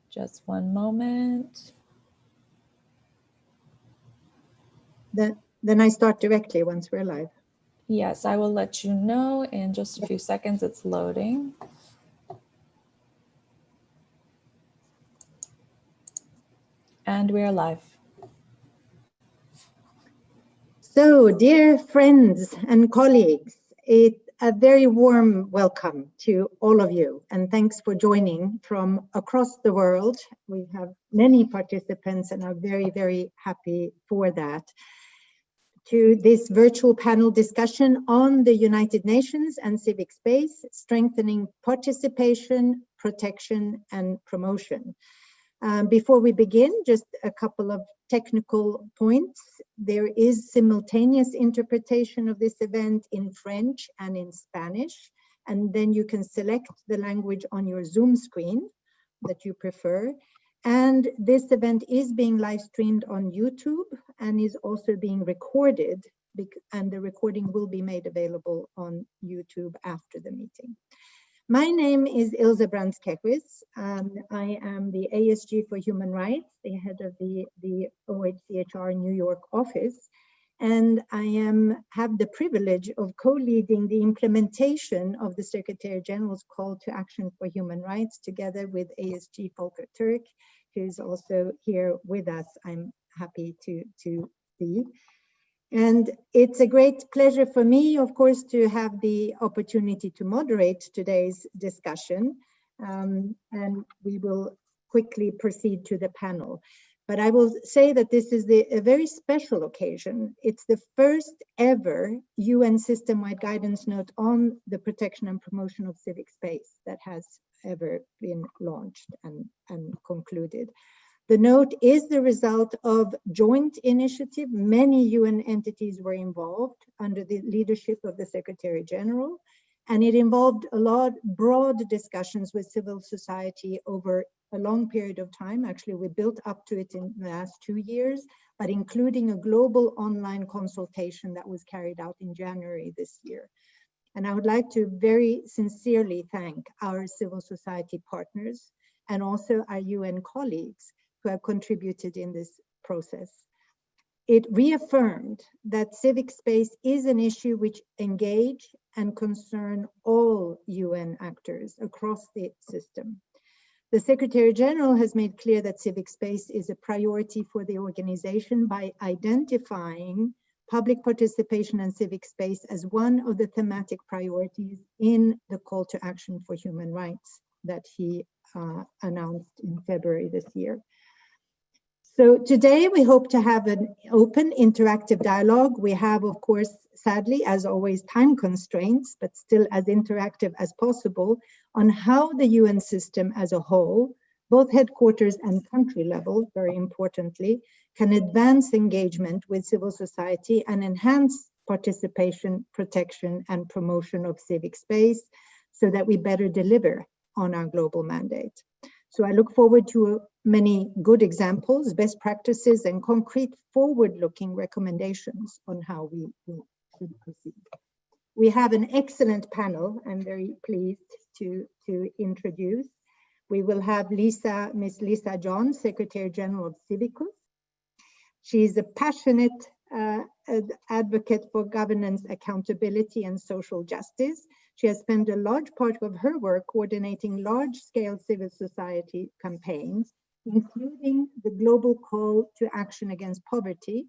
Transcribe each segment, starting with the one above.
Just one moment. Then I start directly once we're live. Yes, I will let you know in just a few seconds. It's loading. And we are live. So, dear friends and colleagues, a very warm welcome to all of you, and thanks for joining from across the world. We have many participants and are very, very happy for that. To this virtual panel discussion on the United Nations and civic space, strengthening participation, protection, and promotion. Before we begin, just a couple of technical points. There is simultaneous interpretation of this event in French and in Spanish, and then you can select the language on your Zoom screen that you prefer. And this event is being live streamed on YouTube and is also being recorded, and the recording will be made available on YouTube after the meeting. My name is Ilze Kehris. I am the ASG for Human Rights, the head of the OHCHR New York office, and I have the privilege of co-leading the implementation of the Secretary-General's call to action for human rights together with ASG Volker, who is also here with us. I'm happy to see. And it's a great pleasure for me, of course, to have the opportunity to moderate today's discussion. And we will quickly proceed to the panel. But I will say that this is a very special occasion. It's the first ever UN system-wide guidance note on the protection and promotion of civic space that has ever been launched and concluded. The note is the result of joint initiative. Many UN entities were involved under the leadership of the Secretary-General, and it involved a lot broad discussions with civil society over a long period of time. Actually, we built up to it in the last 2 years, but including a global online consultation that was carried out in January this year. And I would like to very sincerely thank our civil society partners and also our UN colleagues who have contributed in this process. It reaffirmed that civic space is an issue which engage and concern all UN actors across the system. The Secretary-General has made clear that civic space is a priority for the organization by identifying public participation and civic space as one of the thematic priorities in the call to action for human rights that he announced in February this year. So today we hope to have an open, interactive dialogue. We have, of course, sadly, as always, time constraints, but still as interactive as possible on how the UN system as a whole, both headquarters and country level, very importantly, can advance engagement with civil society and enhance participation, protection, and promotion of civic space so that we better deliver on our global mandate. So I look forward to many good examples, best practices, and concrete forward-looking recommendations on how we should proceed. We have an excellent panel I'm very pleased to introduce. We will have Lysa, Ms. Lysa John, Secretary-General of CIVICUS. She's a passionate advocate for governance, accountability, and social justice. She has spent a large part of her work coordinating large-scale civil society campaigns, including the global call to action against poverty.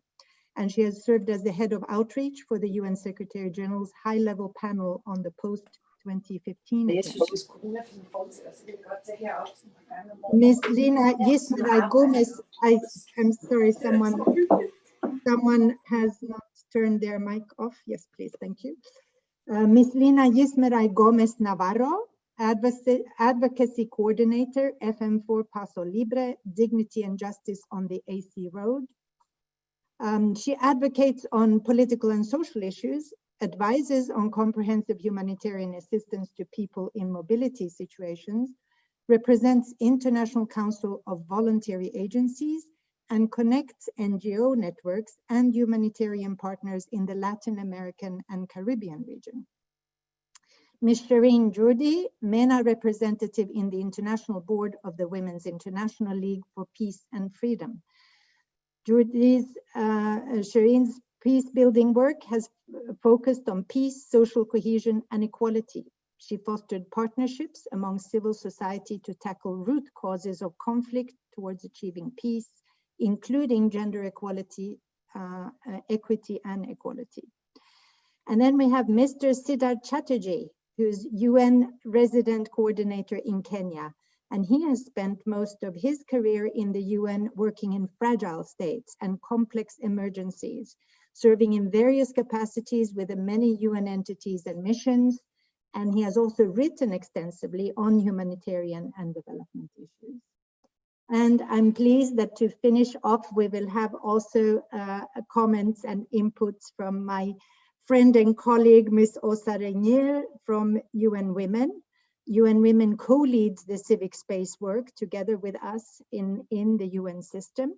And she has served as the head of outreach for the UN Secretary-General's high-level panel on the post-2015 Ms. Lina Yismeray Gómez, I'm sorry, someone has not turned their mic off. Yes, please, thank you. Ms. Lina Yismeray Gómez Navarro, Advocacy Coordinator, FM4 Paso Libre, Dignity and Justice on the AC Road. She advocates on political and social issues, advises on comprehensive humanitarian assistance to people in mobility situations, represents International Council of Voluntary Agencies, and connects NGO networks and humanitarian partners in the Latin American and Caribbean region. Ms. Shirine Jurdi, MENA representative in the International Board of the Women's International League for Peace and Freedom. Shirine's peace building work has focused on peace, social cohesion, and equality. She fostered partnerships among civil society to tackle root causes of conflict towards achieving peace, including gender equality, equity, and equality. And then we have Mr. Siddharth Chatterjee, who's UN resident coordinator in Kenya. And he has spent most of his career in the UN working in fragile states and complex emergencies, serving in various capacities with the many UN entities and missions. And he has also written extensively on humanitarian and development issues. And I'm pleased that to finish off, we will have also comments and inputs from my friend and colleague, Ms. Regnér from UN Women. UN Women co-leads the civic space work together with us in the UN system.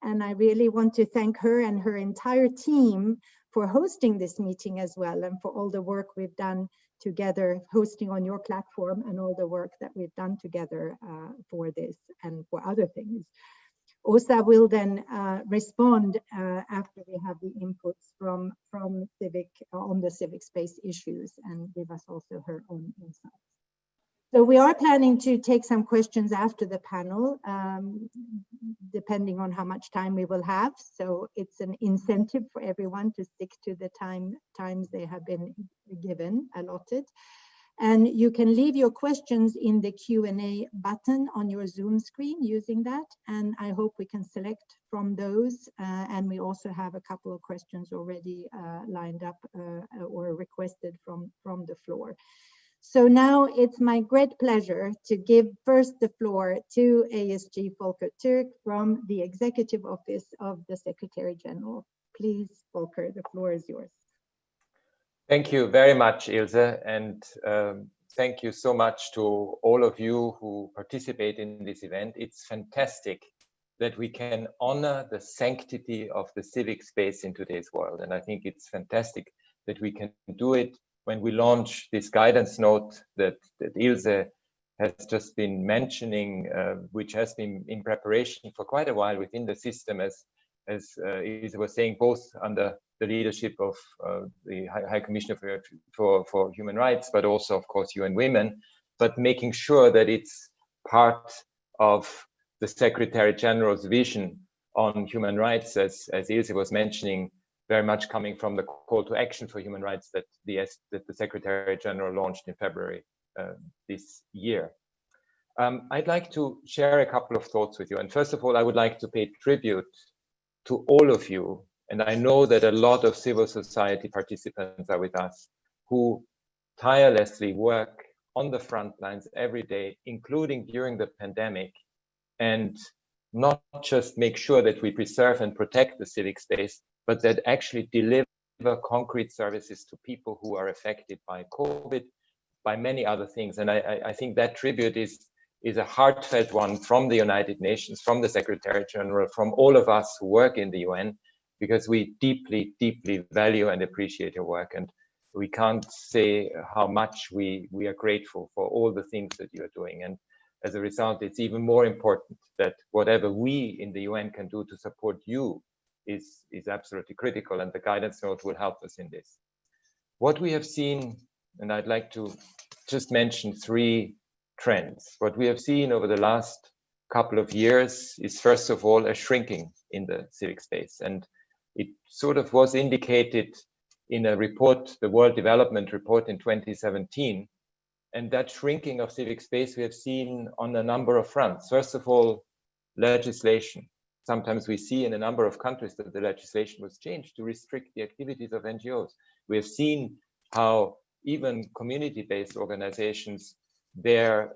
And I really want to thank her and her entire team for hosting this meeting as well, and for all the work we've done together, hosting on your platform, and all the work that we've done together for this and for other things. Åsa will then respond after we have the inputs from Civic on the civic space issues, and give us also her own insights. So we are planning to take some questions after the panel, depending on how much time we will have. So it's an incentive for everyone to stick to the times they have been given, allotted. And you can leave your questions in the Q&A button on your Zoom screen using that. And I hope we can select from those. And we also have a couple of questions already lined up or requested from the floor. So now it's my great pleasure to give first the floor to ASG Volker Türk from the Executive Office of the Secretary-General. Please, Volker, the floor is yours. Thank you very much, Ilze, and thank you so much to all of you who participate in this event. It's fantastic that we can honor the sanctity of the civic space in today's world, and I think it's fantastic that we can do it when we launch this guidance note that Ilze has just been mentioning, which has been in preparation for quite a while within the system, as Ilze was saying, both under the leadership of the High Commissioner for Human Rights, but also, of course, UN Women, but making sure that it's part of the Secretary-General's vision on human rights, as Ilze was mentioning, very much coming from the call to action for human rights that the Secretary-General launched in February this year. I'd like to share a couple of thoughts with you. And first of all, I would like to pay tribute to all of you. And I know that a lot of civil society participants are with us who tirelessly work on the front lines every day, including during the pandemic, and not just make sure that we preserve and protect the civic space, but that actually deliver concrete services to people who are affected by COVID, by many other things. And I think that tribute is a heartfelt one from the United Nations, from the Secretary-General, from all of us who work in the UN, because we deeply, deeply value and appreciate your work. And we can't say how much we are grateful for all the things that you're doing. And as a result, it's even more important that whatever we in the UN can do to support you is absolutely critical, and the guidance note will help us in this. What we have seen, and I'd like to just mention three trends. What we have seen over the last couple of years is, first of all, a shrinking in the civic space. And it sort of was indicated in a report, the World Development Report in 2017. And that shrinking of civic space we have seen on a number of fronts. First of all, legislation. Sometimes we see in a number of countries that the legislation was changed to restrict the activities of NGOs. We have seen how even community-based organizations, their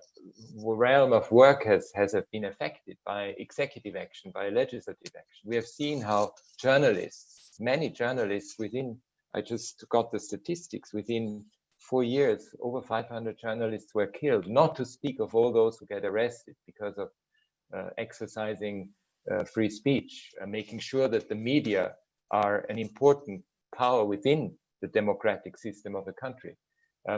realm of work has been affected by executive action, by legislative action. We have seen how journalists, many journalists within, I just got the statistics, within 4 years, over 500 journalists were killed, not to speak of all those who get arrested because of exercising free speech, making sure that the media are an important power within the democratic system of the country.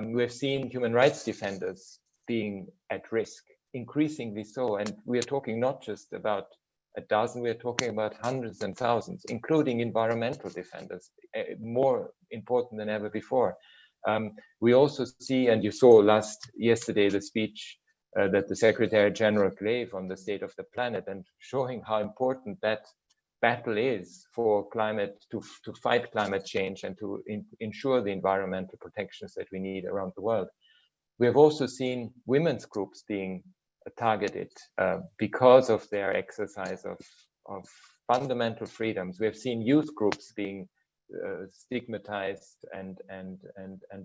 We've seen human rights defenders being at risk, increasingly so. And we're talking not just about a dozen, we're talking about hundreds and thousands, including environmental defenders, more important than ever before. We also see, and you saw yesterday the speech that the Secretary-General gave on the state of the planet, and showing how important that battle is for climate, to fight climate change and to ensure the environmental protections that we need around the world. We have also seen women's groups being targeted because of their exercise of fundamental freedoms. We have seen youth groups being stigmatized and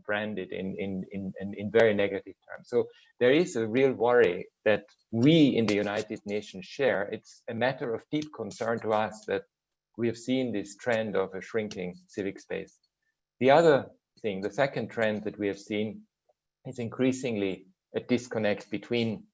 branded in very negative terms. So there is a real worry that we in the United Nations share. It's a matter of deep concern to us that we have seen this trend of a shrinking civic space. The other thing, the second trend that we have seen, is increasingly a disconnect between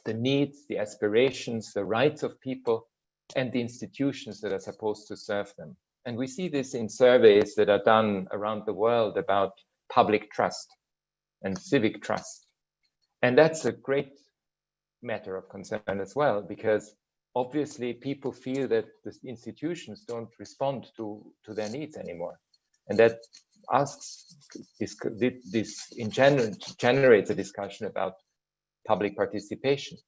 the needs, the aspirations, the rights of people and the institutions that are supposed to serve them. And we see this in surveys that are done around the world about public trust and civic trust. And that's a great matter of concern as well, because obviously people feel that the institutions don't respond to their needs anymore. And that this in general generates a discussion about public participation.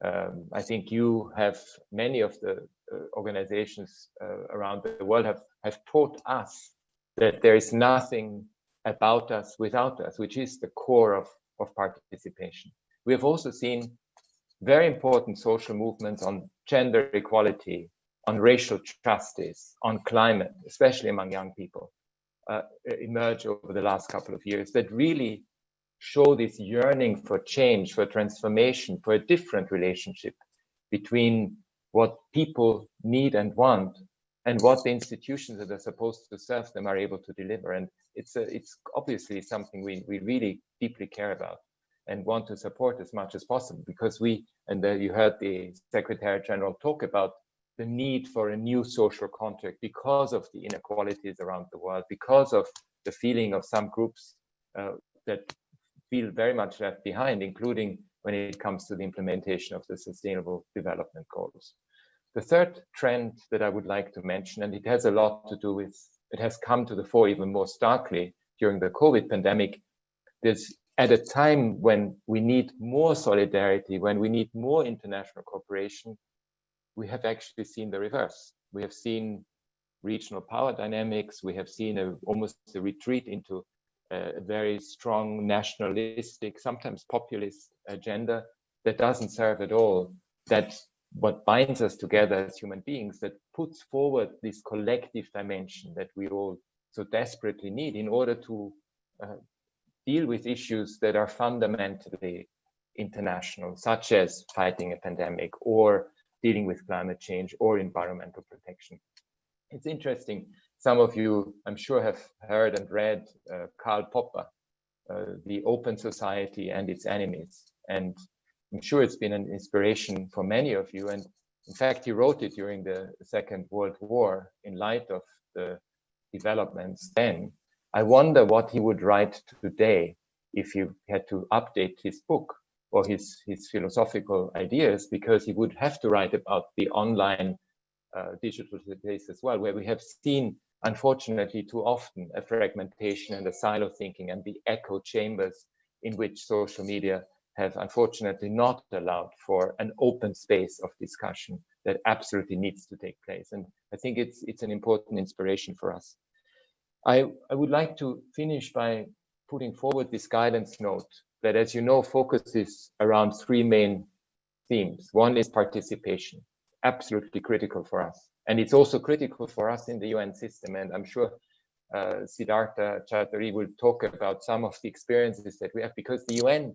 I think you have, many of the organizations around the world have taught us that there is nothing about us without us, which is the core of participation. We have also seen very important social movements on gender equality, on racial justice, on climate, especially among young people, emerge over the last couple of years that really show this yearning for change, for transformation, for a different relationship between what people need and want and what the institutions that are supposed to serve them are able to deliver. And it's obviously something we really deeply care about and want to support as much as possible, because you heard the Secretary-General talk about the need for a new social contract because of the inequalities around the world, because of the feeling of some groups that feel very much left behind, including when it comes to the implementation of the Sustainable Development Goals. The third trend that I would like to mention, and it has a lot to do with, it has come to the fore even more starkly during the COVID pandemic, is at a time when we need more solidarity, when we need more international cooperation, we have actually seen the reverse. We have seen regional power dynamics. We have seen almost a retreat into a very strong nationalistic, sometimes populist agenda that doesn't serve at all. That what binds us together as human beings, that puts forward this collective dimension that we all so desperately need in order to deal with issues that are fundamentally international, such as fighting a pandemic or dealing with climate change or environmental protection. It's interesting. Some of you, I'm sure, have heard and read Karl Popper, The Open Society and Its Enemies. And I'm sure it's been an inspiration for many of you. And in fact, he wrote it during the Second World War in light of the developments then. I wonder what he would write today if he had to update his book or his philosophical ideas, because he would have to write about the online digital space as well, where we have seen, unfortunately, too often a fragmentation and a silo thinking and the echo chambers in which social media have unfortunately not allowed for an open space of discussion that absolutely needs to take place. And I think it's an important inspiration for us. I would like to finish by putting forward this guidance note that, as you know, focuses around three main themes. One is participation, absolutely critical for us. And it's also critical for us in the UN system. And I'm sure Siddhartha Chaudhary will talk about some of the experiences that we have, because the UN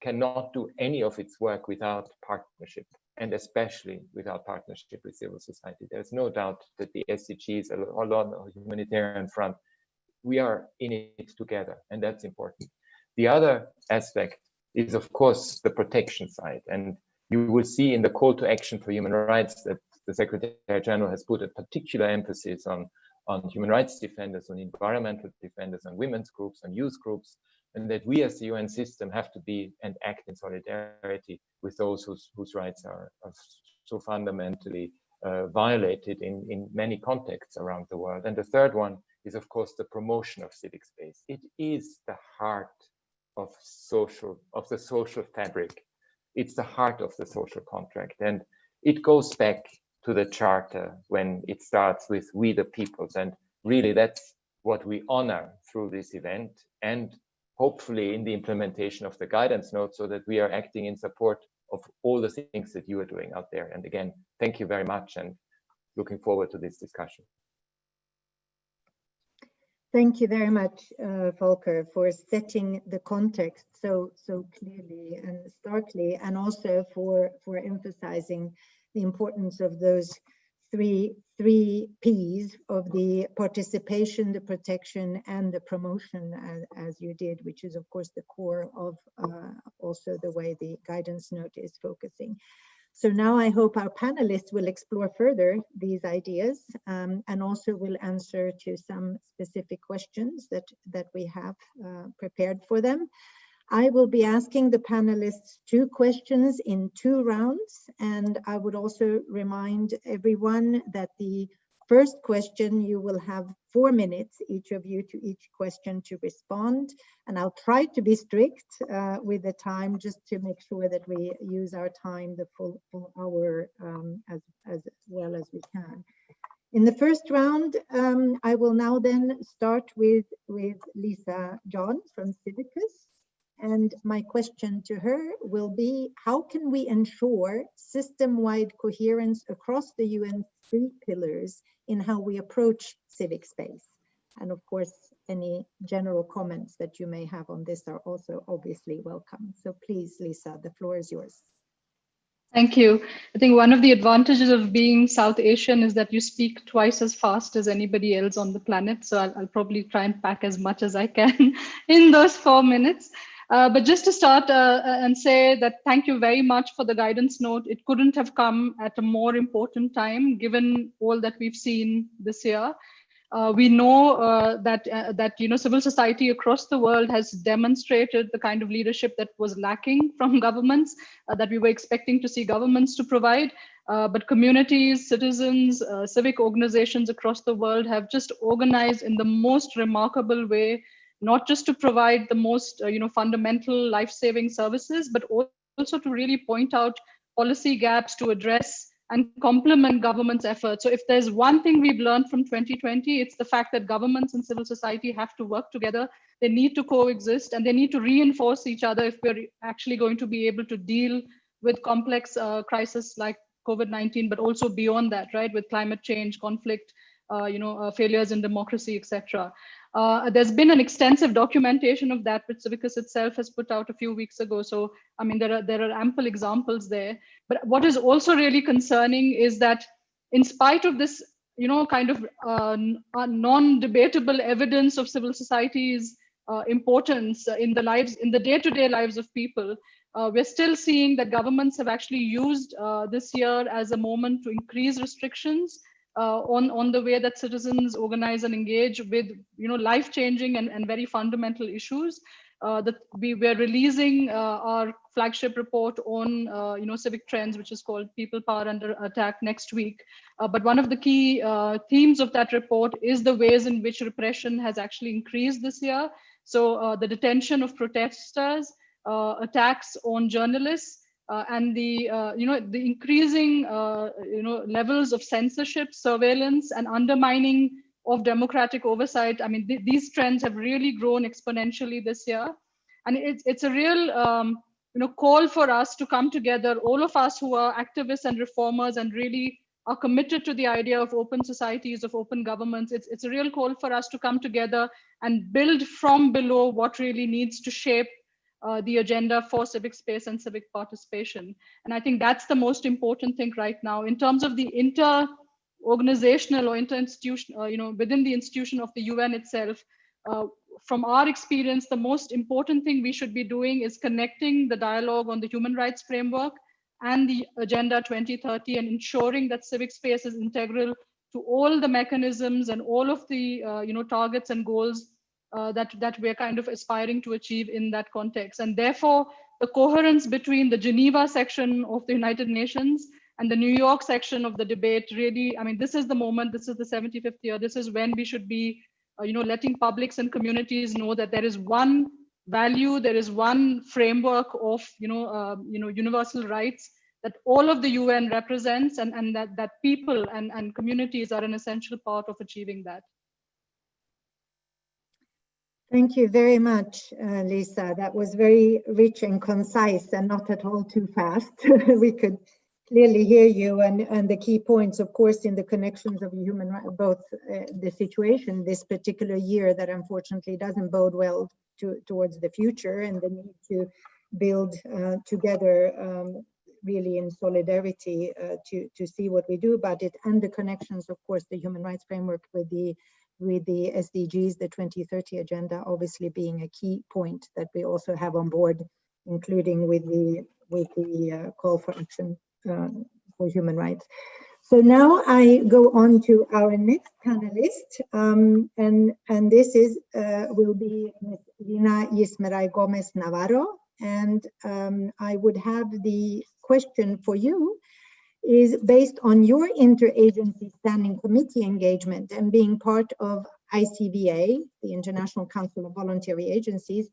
cannot do any of its work without partnership, and especially without partnership with civil society. There's no doubt that the SDGs, along the humanitarian front, we are in it together, and that's important. The other aspect is, of course, the protection side. And you will see in the call to action for human rights that the Secretary-General has put a particular emphasis on on human rights defenders, on environmental defenders, on women's groups, on youth groups, and that we as the UN system have to be and act in solidarity with those whose rights are so fundamentally violated in many contexts around the world. And the third one is, of course, the promotion of civic space. It is the heart of the social fabric. It's the heart of the social contract. And it goes back to the charter when it starts with "we the peoples." And really that's what we honor through this event, and hopefully in the implementation of the guidance note, so that we are acting in support of all the things that you are doing out there. And again, thank you very much, and looking forward to this discussion. Thank you very much, Volker, for setting the context so clearly and starkly, and also for emphasizing the importance of those three P's of the participation, the protection, and the promotion, as you did, which is of course the core of also the way the guidance note is focusing. So now I hope our panelists will explore further these ideas and also will answer to some specific questions that we have prepared for them. I will be asking the panelists 2 questions in 2 rounds, and I would also remind everyone that the first question, you will have 4 minutes, each of you, to each question to respond. And I'll try to be strict with the time, just to make sure that we use our time, the full hour, as well as we can. In the first round, I will now then start with Lysa John from CIVICUS. And my question to her will be, how can we ensure system-wide coherence across the UN 3 pillars in how we approach civic space? And of course, any general comments that you may have on this are also obviously welcome. So please, Lysa, the floor is yours. Thank you. I think one of the advantages of being South Asian is that you speak twice as fast as anybody else on the planet. So I'll probably try and pack as much as I can in those 4 minutes. But just to start and say that thank you very much for the guidance note. It couldn't have come at a more important time, given all that we've seen this year. We know that civil society across the world has demonstrated the kind of leadership that was lacking from governments, that we were expecting to see governments to provide. But communities, citizens, civic organizations across the world have just organized in the most remarkable way, not just to provide the most fundamental life-saving services, but also to really point out policy gaps to address and complement government's efforts. So if there's one thing we've learned from 2020, it's the fact that governments and civil society have to work together. They need to coexist, and they need to reinforce each other if we're actually going to be able to deal with complex crises like COVID-19, but also beyond that, right, with climate change, conflict, failures in democracy, etc. There's been an extensive documentation of that, which Civicus itself has put out a few weeks ago. So, I mean, there are ample examples there. But what is also really concerning is that in spite of this, kind of non-debatable evidence of civil society's importance in the day-to-day lives of people, we're still seeing that governments have actually used this year as a moment to increase restrictions on the way that citizens organize and engage with life-changing and very fundamental issues. That we were releasing our flagship report on civic trends, which is called People Power Under Attack, next week. But one of the key themes of that report is the ways in which repression has actually increased this year. So the detention of protesters, attacks on journalists, and the increasing levels of censorship, surveillance, and undermining of democratic oversight. I mean, these trends have really grown exponentially this year, and it's a real call for us to come together, all of us who are activists and reformers and really are committed to the idea of open societies, of open governments. It's a real call for us to come together and build from below what really needs to shape the agenda for civic space and civic participation. And I think that's the most important thing right now in terms of the inter-organizational or inter-institution, within the institution of the UN itself. From our experience, the most important thing we should be doing is connecting the dialogue on the human rights framework and the Agenda 2030 and ensuring that civic space is integral to all the mechanisms and all of the targets and goals that we're kind of aspiring to achieve in that context. And therefore, the coherence between the Geneva section of the United Nations and the New York section of the debate really, I mean, this is the moment, this is the 75th year, this is when we should be, letting publics and communities know that there is one value, there is one framework of, universal rights that all of the UN represents, and that people and communities are an essential part of achieving that. Thank you very much, Lysa. That was very rich and concise and not at all too fast. We could clearly hear you, and the key points, of course, in the connections of human rights, both the situation this particular year that unfortunately doesn't bode well towards the future, and the need to build together really in solidarity to see what we do about it, and the connections, of course, the human rights framework with the SDGs, the 2030 agenda, obviously being a key point that we also have on board, including with the call for action for human rights. So now I go on to our next panelist, and this is will be Ms. Lina Yismeray Gómez Navarro, and I would have the question for you is based on your interagency standing committee engagement and being part of ICVA, the International Council of Voluntary Agencies.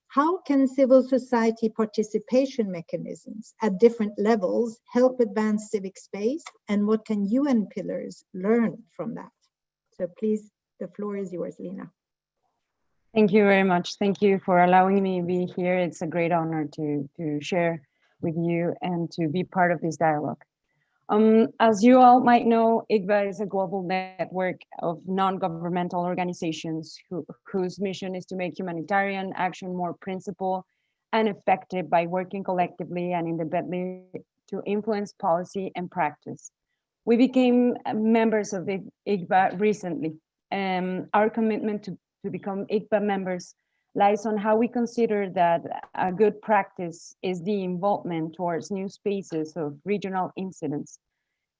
How can civil society participation mechanisms at different levels help advance civic space, and what can UN pillars learn from that? So please, the floor is yours, Lina. Thank you very much. Thank you for allowing me to be here. It's a great honor to share with you and to be part of this dialogue. As you all might know, ICVA is a global network of non-governmental organizations whose mission is to make humanitarian action more principled and effective by working collectively and independently to influence policy and practice. We became members of the ICVA recently. Our commitment to become ICVA members lies on how we consider that a good practice is the involvement towards new spaces of regional incidents.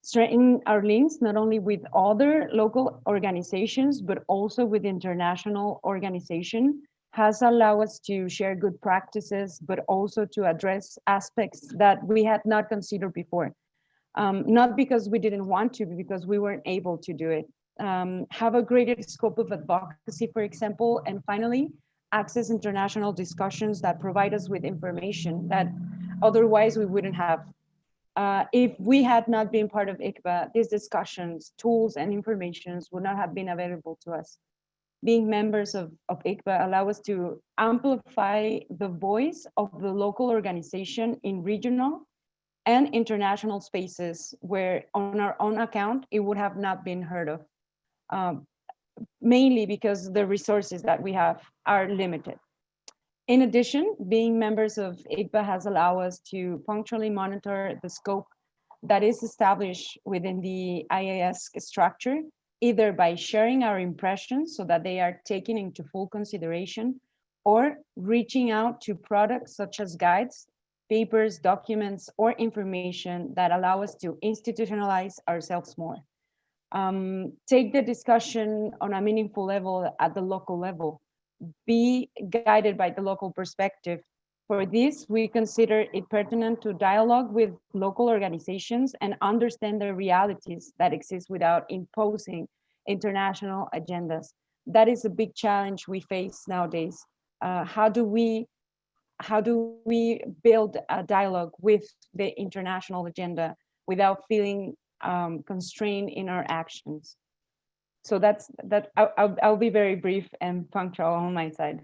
Strengthening our links not only with other local organizations, but also with international organizations has allowed us to share good practices, but also to address aspects that we had not considered before. Not because we didn't want to, but because we weren't able to do it. Have a greater scope of advocacy, for example, and finally, access international discussions that provide us with information that otherwise we wouldn't have. If we had not been part of ICVA, these discussions, tools, and informations would not have been available to us. Being members of ICVA allow us to amplify the voice of the local organization in regional and international spaces where on our own account, it would have not been heard of. Mainly because the resources that we have are limited. In addition, being members of ICVA has allowed us to punctually monitor the scope that is established within the IAS structure, either by sharing our impressions so that they are taken into full consideration, or reaching out to products such as guides, papers, documents, or information that allow us to institutionalize ourselves more. Take the discussion on a meaningful level at the local level. Be guided by the local perspective. For this, we consider it pertinent to dialogue with local organizations and understand the realities that exist without imposing international agendas. That is a big challenge we face nowadays. How do we build a dialogue with the international agenda without feeling constrained in our actions? So that's that. I'll be very brief and punctual on my side.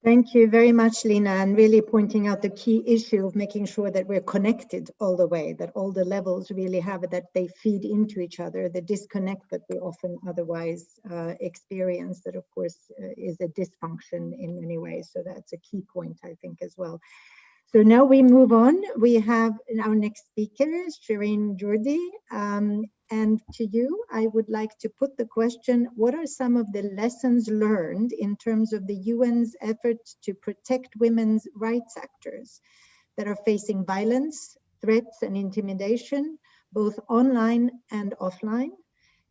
Thank you very much, Lina, and really pointing out the key issue of making sure that we're connected all the way, that all the levels really have it, that they feed into each other, the disconnect that we often otherwise experience, that of course is a dysfunction in many ways. So that's a key point, I think, as well. So now we move on. We have our next speaker, Shirine Jurdi. And to you, I would like to put the question, what are some of the lessons learned in terms of the UN's efforts to protect women's rights actors that are facing violence, threats, and intimidation, both online and offline,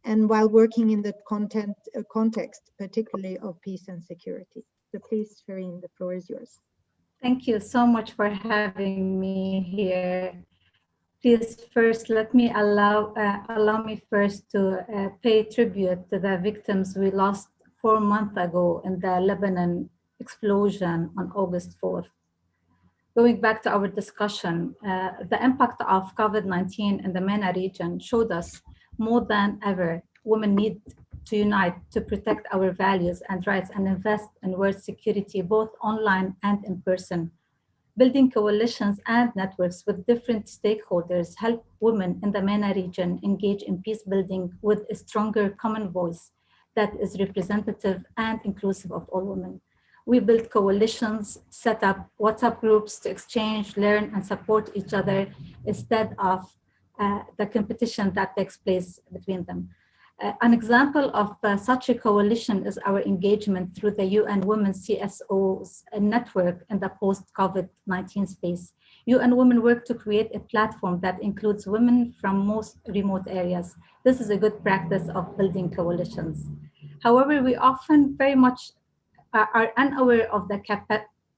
and while working in the context, particularly of peace and security. So please, Shirine, the floor is yours. Thank you so much for having me here. Please first let me allow me first to pay tribute to the victims we lost 4 months ago in the Lebanon explosion on August 4th. Going back to our discussion, the impact of COVID-19 in the MENA region showed us more than ever, women need to unite to protect our values and rights and invest in world security, both online and in person. Building coalitions and networks with different stakeholders help women in the MENA region engage in peace building with a stronger common voice that is representative and inclusive of all women. We build coalitions, set up WhatsApp groups to exchange, learn, and support each other instead of the competition that takes place between them. An example of such a coalition is our engagement through the UN Women CSOs network in the post-COVID-19 space. UN Women work to create a platform that includes women from most remote areas. This is a good practice of building coalitions. However, we often very much are unaware of the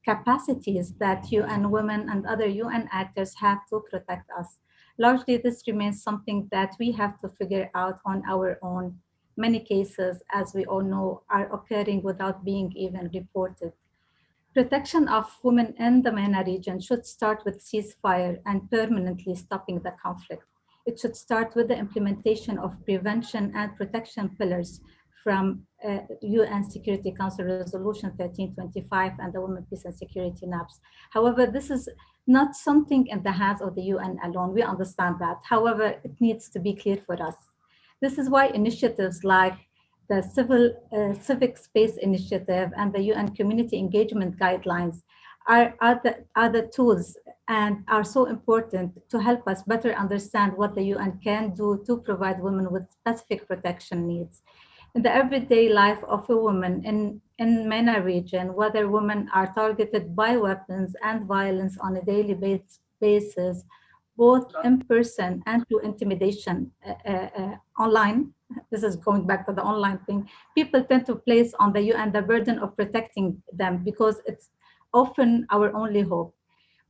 capacities that UN Women and other UN actors have to protect us. Largely, this remains something that we have to figure out on our own. Many cases, as we all know, are occurring without being even reported. Protection of women in the MENA region should start with ceasefire and permanently stopping the conflict. It should start with the implementation of prevention and protection pillars from UN Security Council Resolution 1325 and the Women, Peace and Security NAPs. However, this is not something in the hands of the UN alone. We understand that. However, it needs to be clear for us. This is why initiatives like the Civic Space Initiative and the UN Community Engagement Guidelines are the tools and are so important to help us better understand what the UN can do to provide women with specific protection needs. In the everyday life of a woman in MENA region, whether women are targeted by weapons and violence on a daily basis, both in person and through intimidation online, this is going back to the online thing, people tend to place on the UN the burden of protecting them because it's often our only hope.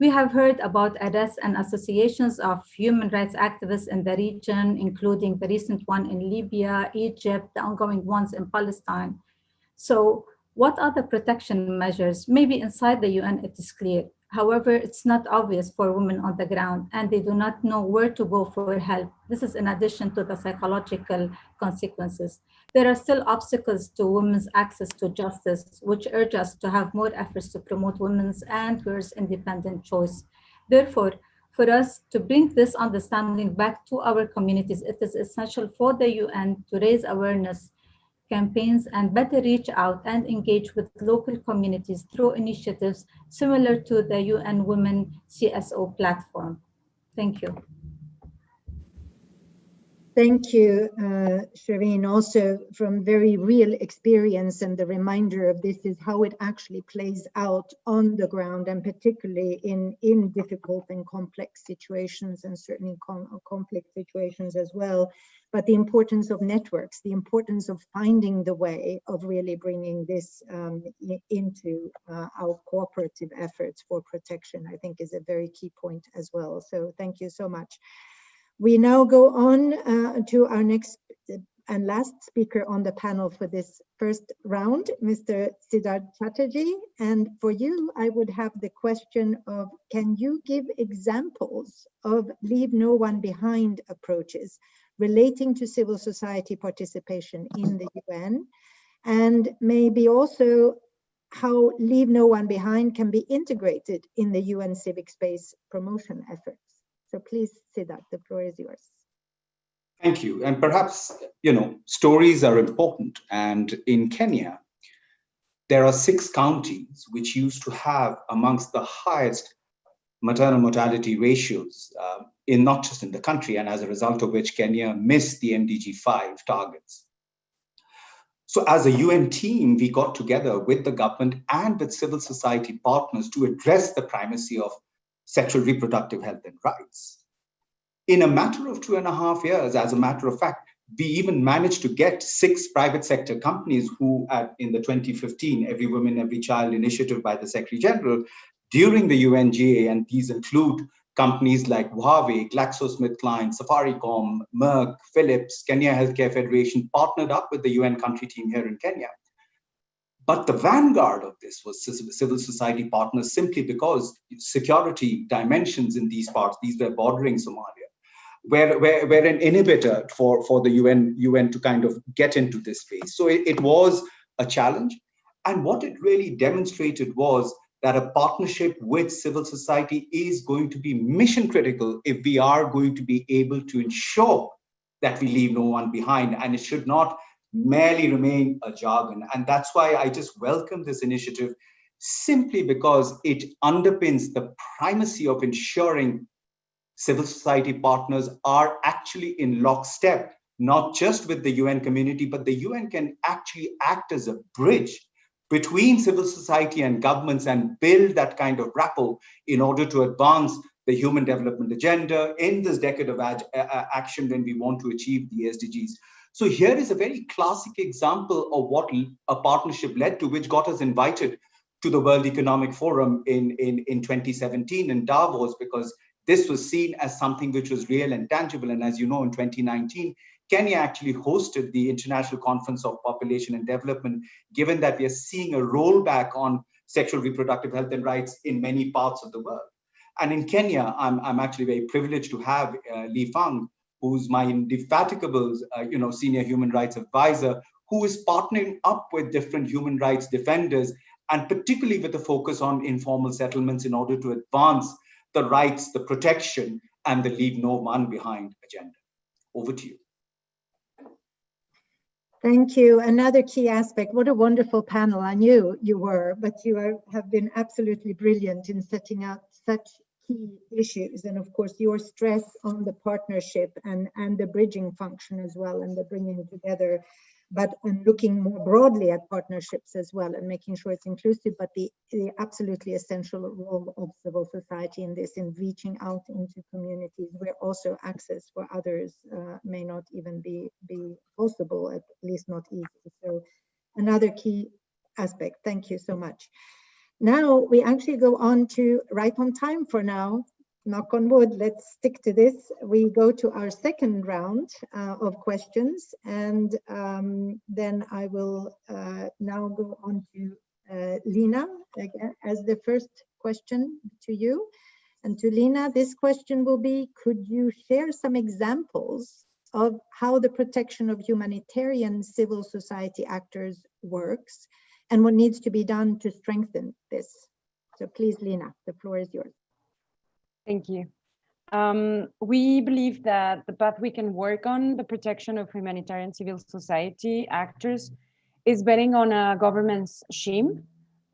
We have heard about arrests and associations of human rights activists in the region, including the recent one in Libya, Egypt, the ongoing ones in Palestine. So what are the protection measures? Maybe inside the UN it is clear. However, it's not obvious for women on the ground and they do not know where to go for help. This is in addition to the psychological consequences. There are still obstacles to women's access to justice, which urge us to have more efforts to promote women's and girls' independent choice. Therefore, for us to bring this understanding back to our communities, it is essential for the UN to raise awareness campaigns and better reach out and engage with local communities through initiatives similar to the UN Women CSO platform. Thank you. Thank you, Shirine, also from very real experience, and the reminder of this is how it actually plays out on the ground, and particularly in difficult and complex situations, and certainly conflict situations as well. But the importance of networks, the importance of finding the way of really bringing this into our cooperative efforts for protection, I think is a very key point as well. So thank you so much. We now go on to our next and last speaker on the panel for this first round, Mr. Siddharth Chatterjee. And for you, I would have the question of, can you give examples of leave no one behind approaches relating to civil society participation in the UN? And maybe also how leave no one behind can be integrated in the UN civic space promotion efforts. So please, Siddharth, the floor is yours. Thank you. And perhaps, stories are important. And in Kenya, there are 6 counties which used to have amongst the highest maternal mortality ratios not just in the country, and as a result of which Kenya missed the MDG 5 targets. So as a UN team, we got together with the government and with civil society partners to address the primacy of sexual reproductive health and rights. in a matter of 2.5 years, as a matter of fact, we even managed to get 6 private sector companies who, in the 2015 Every Woman, Every Child initiative by the Secretary-General, during the UNGA, and these include companies like Huawei, GlaxoSmithKline, Safaricom, Merck, Philips, Kenya Healthcare Federation, partnered up with the UN country team here in Kenya. But the vanguard of this was civil society partners, simply because security dimensions in these parts, these were bordering Somalia, were an inhibitor for the UN to kind of get into this space. So it was a challenge. And what it really demonstrated was that a partnership with civil society is going to be mission critical if we are going to be able to ensure that we leave no one behind. And it should not merely remain a jargon. And that's why I just welcome this initiative, simply because it underpins the primacy of ensuring civil society partners are actually in lockstep, not just with the UN community, but the UN can actually act as a bridge between civil society and governments and build that kind of rapport in order to advance the human development agenda in this decade of action when we want to achieve the SDGs. So here is a very classic example of what a partnership led to, which got us invited to the World Economic Forum in 2017 in Davos, because this was seen as something which was real and tangible. And as you know, in 2019, Kenya actually hosted the International Conference of Population and Development, given that we are seeing a rollback on sexual reproductive health and rights in many parts of the world. And in Kenya, I'm actually very privileged to have Li Fang, who's my indefatigable senior human rights advisor, who is partnering up with different human rights defenders, and particularly with a focus on informal settlements in order to advance the rights, the protection, and the leave no one behind agenda. Over to you. Thank you. Another key aspect. What a wonderful panel. I knew you were, but you have been absolutely brilliant in setting out such key issues. And of course, your stress on the partnership and the bridging function as well, and the bringing together, but looking more broadly at partnerships as well and making sure it's inclusive, but the absolutely essential role of civil society in this, in reaching out into communities where also access for others may not even be possible, at least not easy. So another key aspect. Thank you so much. Now we actually go on to, right on time for now, knock on wood, let's stick to this. We go to our second round of questions, and then I will now go on to Lina again as the first question to you. And to Lina, this question will be, could you share some examples of how the protection of humanitarian civil society actors works and what needs to be done to strengthen this? So please, Lina, the floor is yours. Thank you. We believe that the path we can work on the protection of humanitarian civil society actors is betting on a government's shame.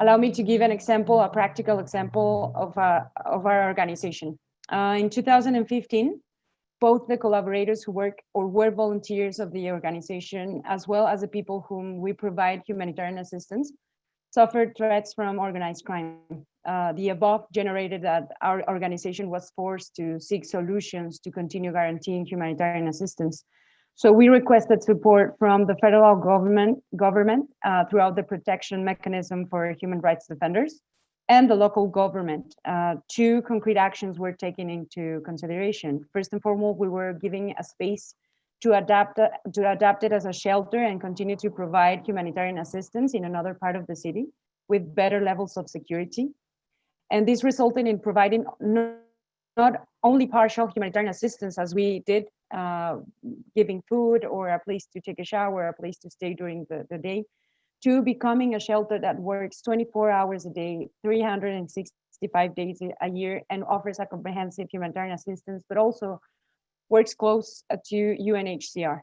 Allow me to give an example, a practical example of our organization. In 2015, both the collaborators who work or were volunteers of the organization, as well as the people whom we provide humanitarian assistance, suffered threats from organized crime. The above generated that our organization was forced to seek solutions to continue guaranteeing humanitarian assistance. So we requested support from the federal government throughout the protection mechanism for human rights defenders and the local government. 2 concrete actions were taken into consideration. First and foremost, we were giving a space to adapt it as a shelter and continue to provide humanitarian assistance in another part of the city with better levels of security. And this resulted in providing not only partial humanitarian assistance as we did, giving food or a place to take a shower, a place to stay during the day, to becoming a shelter that works 24 hours a day, 365 days a year, and offers a comprehensive humanitarian assistance, but also works close to UNHCR.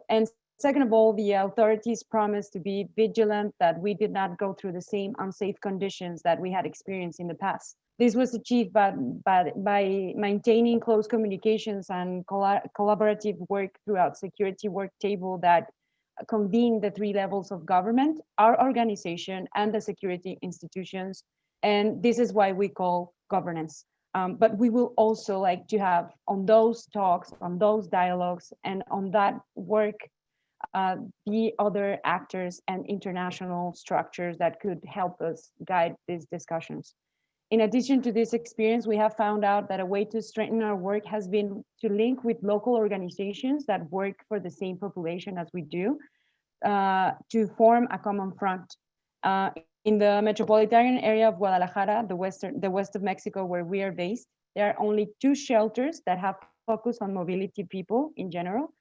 And second of all, the authorities promised to be vigilant that we did not go through the same unsafe conditions that we had experienced in the past. This was achieved by maintaining close communications and collaborative work throughout security work table that convened the 3 levels of government, our organization, and the security institutions. And this is why we call governance. But we will also like to have on those talks, on those dialogues, and on that work, the other actors and international structures that could help us guide these discussions. In addition to this experience, we have found out that a way to strengthen our work has been to link with local organizations that work for the same population as we do, to form a common front. In the metropolitan area of Guadalajara, the west of Mexico, where we are based, there are only 2 shelters that have focused on mobility people in general.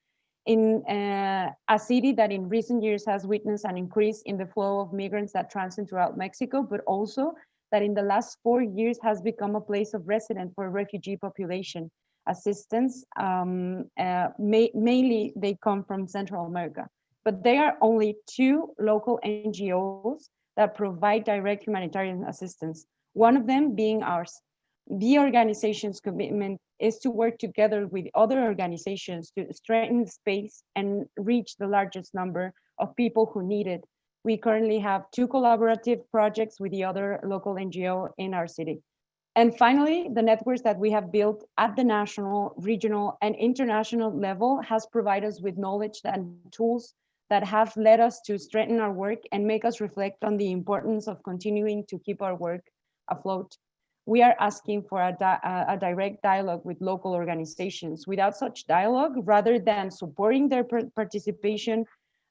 In a city that in recent years has witnessed an increase in the flow of migrants that transit throughout Mexico, but also that in the last 4 years has become a place of residence for refugee population assistance. Mainly they come from Central America, but there are only 2 local NGOs that provide direct humanitarian assistance, one of them being ours. The organization's commitment is to work together with other organizations to strengthen the space and reach the largest number of people who need it. We currently have 2 collaborative projects with the other local NGO in our city. And finally, the networks that we have built at the national, regional, and international level has provided us with knowledge and tools that have led us to strengthen our work and make us reflect on the importance of continuing to keep our work afloat. We are asking for a direct dialogue with local organizations. Without such dialogue, rather than supporting their participation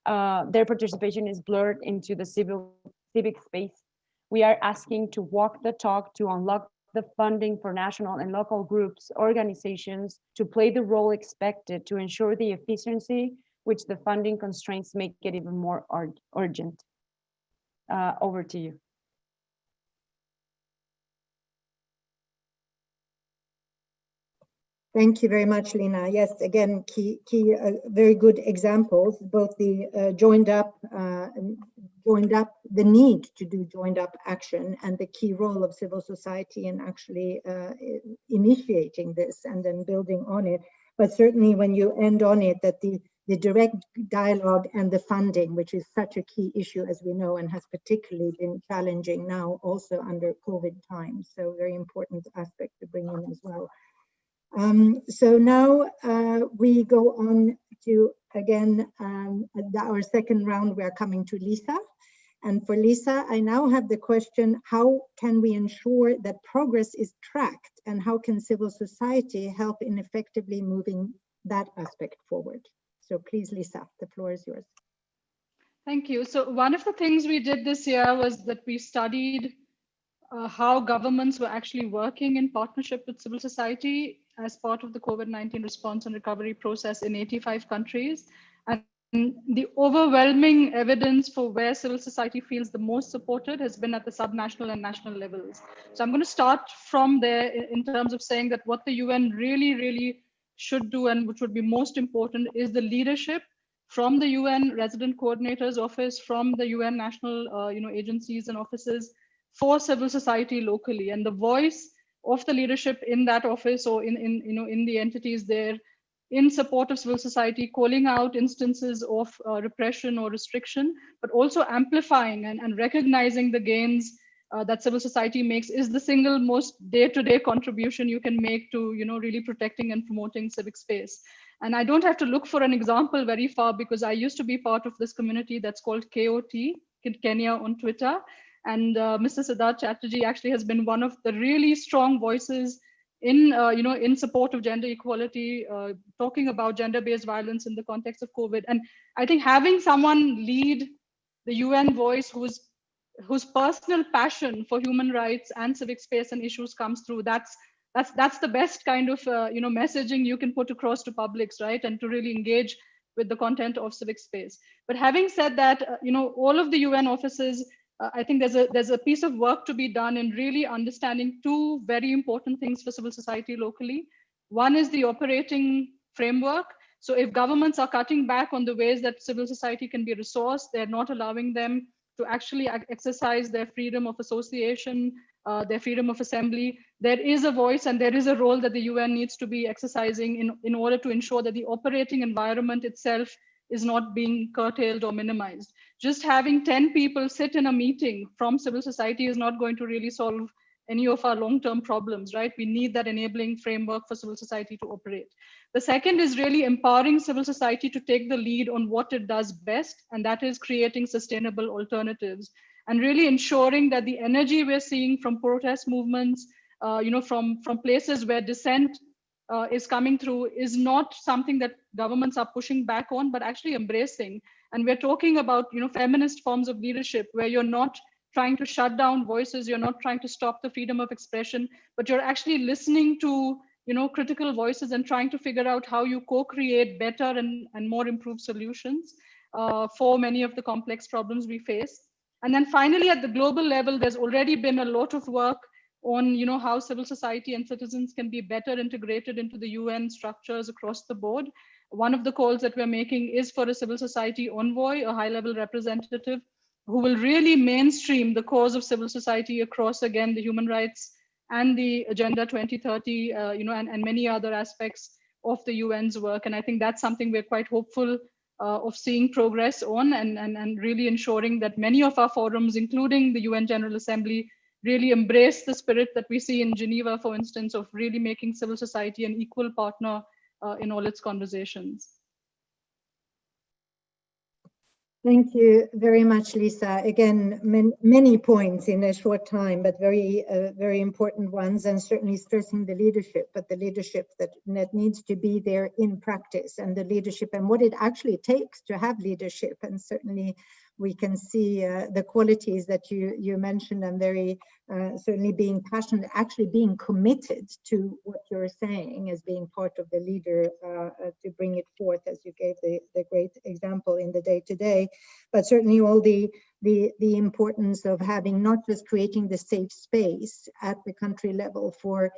is blurred into the civic space. We are asking to walk the talk, to unlock the funding for national and local groups, organizations, to play the role expected to ensure the efficiency which the funding constraints make it even more urgent. Over to you. Thank you very much, Lina. Yes, again, very good examples, both the joined up, the need to do joined up action and the key role of civil society in actually initiating this and then building on it. But certainly when you end on it, that the direct dialogue and the funding, which is such a key issue, as we know, and has particularly been challenging now also under COVID times. So very important aspect to bring in as well. So now we go on to, again, our second round. We are coming to Lysa. And for Lysa, I now have the question, how can we ensure that progress is tracked, and how can civil society help in effectively moving that aspect forward? So please, Lysa, the floor is yours. Thank you. So one of the things we did this year was that we studied how governments were actually working in partnership with civil society as part of the COVID-19 response and recovery process in 85 countries. And the overwhelming evidence for where civil society feels the most supported has been at the subnational and national levels. So I'm going to start from there in terms of saying that what the UN really should do, and which would be most important, is the leadership from the UN Resident Coordinator's Office, from the UN national agencies and offices, for civil society locally, and the voice of the leadership in that office or in the entities there in support of civil society, calling out instances of repression or restriction, but also amplifying and recognizing the gains that civil society makes is the single most day-to-day contribution you can make to really protecting and promoting civic space. And I don't have to look for an example very far, because I used to be part of this community that's called KOT, Kenya, on Twitter. And Mr. Siddharth Chatterjee actually has been one of the really strong voices in, in support of gender equality, talking about gender-based violence in the context of COVID. And I think having someone lead the UN voice whose personal passion for human rights and civic space and issues comes through, that's the best kind of messaging you can put across to publics, right? And to really engage with the content of civic space. But having said that, all of the UN offices, I think there's a piece of work to be done in really understanding 2 very important things for civil society locally. One is the operating framework. So if governments are cutting back on the ways that civil society can be resourced, they're not allowing them to actually exercise their freedom of association, their freedom of assembly, there is a voice and there is a role that the UN needs to be exercising in order to ensure that the operating environment itself is not being curtailed or minimized. Just having 10 people sit in a meeting from civil society is not going to really solve any of our long-term problems, right? We need that enabling framework for civil society to operate. The second is really empowering civil society to take the lead on what it does best, and that is creating sustainable alternatives and really ensuring that the energy we're seeing from protest movements, from places where dissent is coming through is not something that governments are pushing back on, but actually embracing. And we're talking about, feminist forms of leadership where you're not trying to shut down voices, you're not trying to stop the freedom of expression, but you're actually listening to, critical voices and trying to figure out how you co-create better and more improved solutions for many of the complex problems we face. And then finally, at the global level, there's already been a lot of work on how civil society and citizens can be better integrated into the UN structures across the board. One of the calls that we're making is for a civil society envoy, a high-level representative who will really mainstream the cause of civil society across, again, the human rights and the Agenda 2030, and many other aspects of the UN's work. And I think that's something we're quite hopeful of seeing progress on, and really ensuring that many of our forums, including the UN General Assembly, really embrace the spirit that we see in Geneva, for instance, of really making civil society an equal partner in all its conversations. Thank you very much, Lysa. Again, many points in a short time, but very important ones, and certainly stressing the leadership, but the leadership that needs to be there in practice, and the leadership and what it actually takes to have leadership. And certainly we can see the qualities that you mentioned, and very certainly being passionate, actually being committed to what you're saying as being part of the leader to bring it forth, as you gave the great example in the day-to-day, but certainly all the importance of having not just creating the safe space at the country level for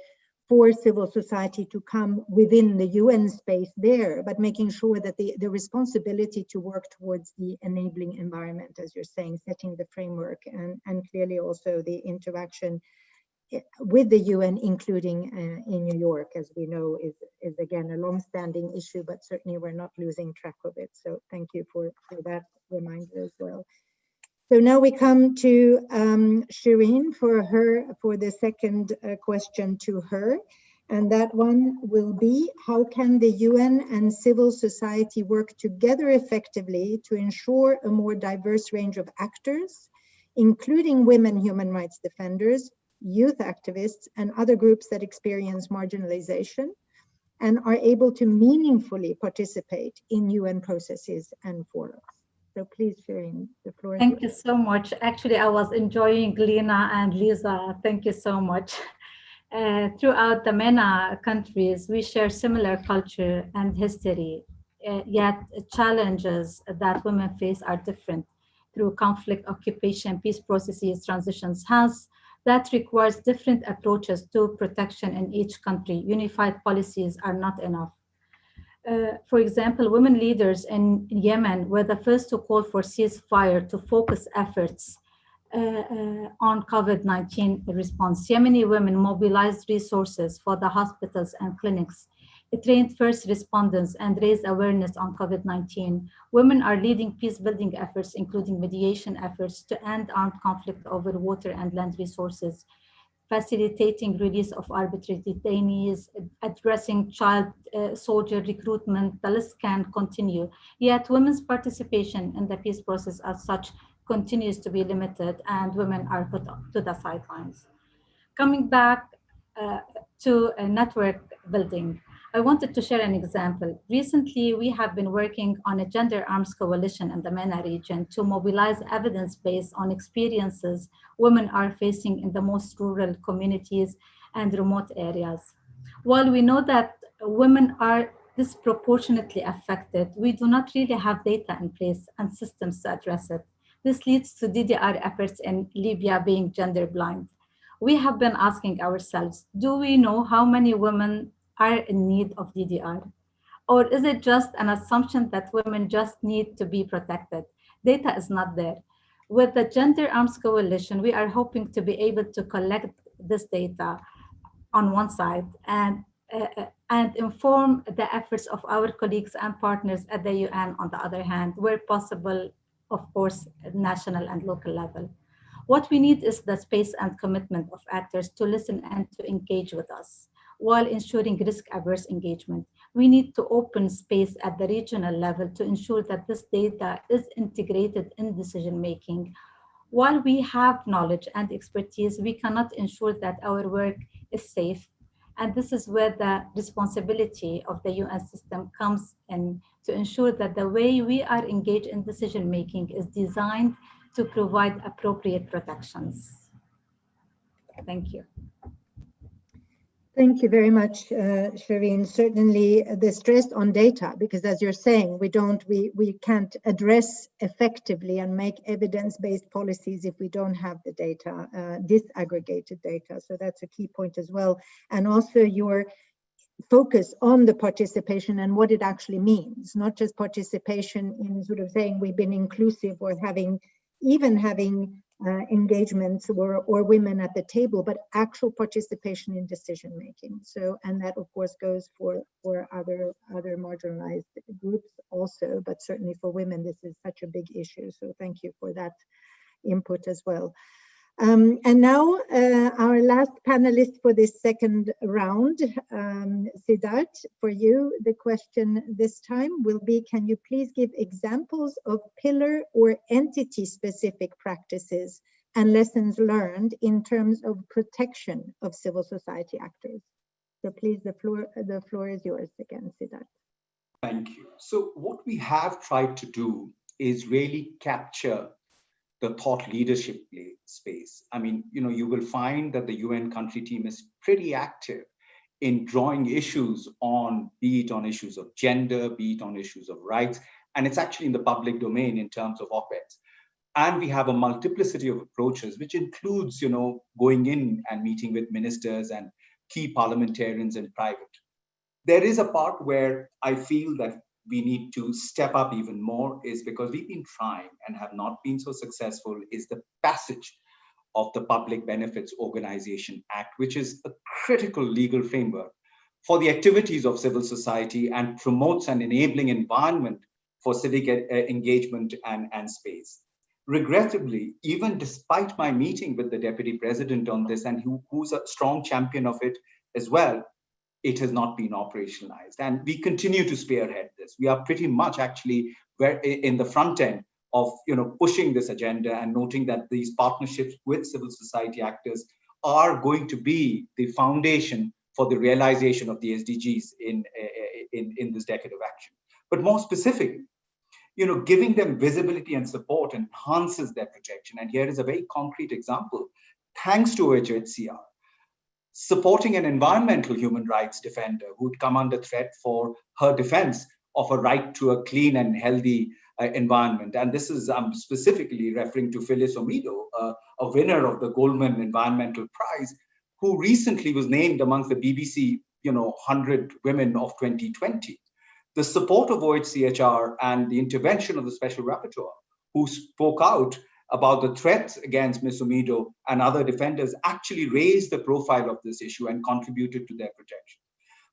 civil society to come within the UN space there, but making sure that the responsibility to work towards the enabling environment, as you're saying, setting the framework, and clearly also the interaction with the UN, including in New York, as we know, is again a long-standing issue, but certainly we're not losing track of it. So thank you for that reminder as well. So now we come to Shirine for the second question to her. And that one will be, how can the UN and civil society work together effectively to ensure a more diverse range of actors, including women human rights defenders, youth activists, and other groups that experience marginalization and are able to meaningfully participate in UN processes and forums? So please, Shirine, the floor is yours. Thank you so much. Actually, I was enjoying Lina and Lysa. Thank you so much. Throughout the MENA countries, we share similar culture and history, yet challenges that women face are different through conflict, occupation, peace processes, transitions. Hence, that requires different approaches to protection in each country. Unified policies are not enough. For example, women leaders in Yemen were the first to call for ceasefire to focus efforts on COVID-19 response. Yemeni women mobilized resources for the hospitals and clinics. It trained first responders and raised awareness on COVID-19. Women are leading peace-building efforts, including mediation efforts to end armed conflict over water and land resources, facilitating release of arbitrary detainees, addressing child soldier recruitment. The list can continue. Yet women's participation in the peace process as such continues to be limited, and women are put to the sidelines. Coming back to network building, I wanted to share an example. Recently, we have been working on a gender arms coalition in the MENA region to mobilize evidence based on experiences women are facing in the most rural communities and remote areas. While we know that women are disproportionately affected, we do not really have data in place and systems to address it. This leads to DDR efforts in Libya being gender blind. We have been asking ourselves, do we know how many women are in need of DDR? Or is it just an assumption that women just need to be protected? Data is not there. With the Gender Arms Coalition, we are hoping to be able to collect this data on one side and inform the efforts of our colleagues and partners at the UN on the other hand, where possible, of course, at national and local level. What we need is the space and commitment of actors to listen and to engage with us while ensuring risk-averse engagement. We need to open space at the regional level to ensure that this data is integrated in decision-making. While we have knowledge and expertise, we cannot ensure that our work is safe. And this is where the responsibility of the UN system comes in, to ensure that the way we are engaged in decision-making is designed to provide appropriate protections. Thank you. Thank you very much, Shirine. Certainly the stress on data, because as you're saying, we can't address effectively and make evidence-based policies if we don't have the data, disaggregated data. So that's a key point as well. And also your focus on the participation and what it actually means, not just participation in sort of saying we've been inclusive or having engagements or women at the table, but actual participation in decision making. So, and that of course goes for other marginalized groups also, but certainly for women, this is such a big issue. So thank you for that input as well. And now our last panelist for this second round, Siddharth, for you, the question this time will be, can you please give examples of pillar or entity-specific practices and lessons learned in terms of protection of civil society actors? So please, the floor is yours again, Siddharth. Thank you. So what we have tried to do is really capture the thought leadership space. I mean, you will find that the UN country team is pretty active in drawing issues on, be it on issues of gender, be it on issues of rights, and it's actually in the public domain in terms of op-eds. And we have a multiplicity of approaches, which includes, going in and meeting with ministers and key parliamentarians in private. There is a part where I feel that we need to step up even more, is because we've been trying and have not been so successful, is the passage of the Public Benefits Organization Act, which is a critical legal framework for the activities of civil society and promotes an enabling environment for civic engagement and space. Regrettably, even despite my meeting with the Deputy President on this, and who's a strong champion of it as well, it has not been operationalized. And we continue to spearhead this. We are pretty much actually in the front end of pushing this agenda and noting that these partnerships with civil society actors are going to be the foundation for the realization of the SDGs in this decade of action. But more specifically, giving them visibility and support enhances their protection. And here is a very concrete example. Thanks to yJusticia, supporting an environmental human rights defender who'd come under threat for her defense of a right to a clean and healthy environment. And this is, I'm specifically referring to Phyllis Omido, a winner of the Goldman Environmental Prize, who recently was named amongst the BBC 100 Women of 2020. The support of OHCHR and the intervention of the Special Rapporteur, who spoke out about the threats against Ms. Omido and other defenders, actually raised the profile of this issue and contributed to their protection.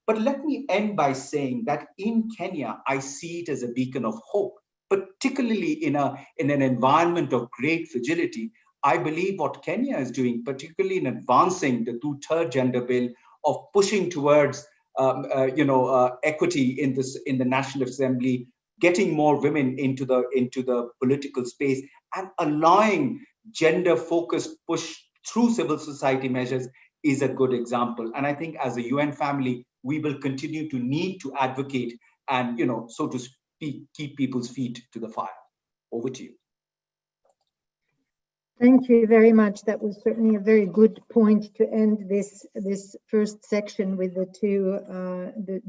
But let me end by saying that in Kenya, I see it as a beacon of hope, particularly in an environment of great fragility. I believe what Kenya is doing, particularly in advancing the 2/3 gender bill, of pushing towards equity in the National Assembly, getting more women into the political space, and allowing gender-focused push through civil society measures is a good example. And I think as a UN family, we will continue to need to advocate and, so to speak, keep people's feet to the fire. Over to you. Thank you very much. That was certainly a very good point to end this first section with the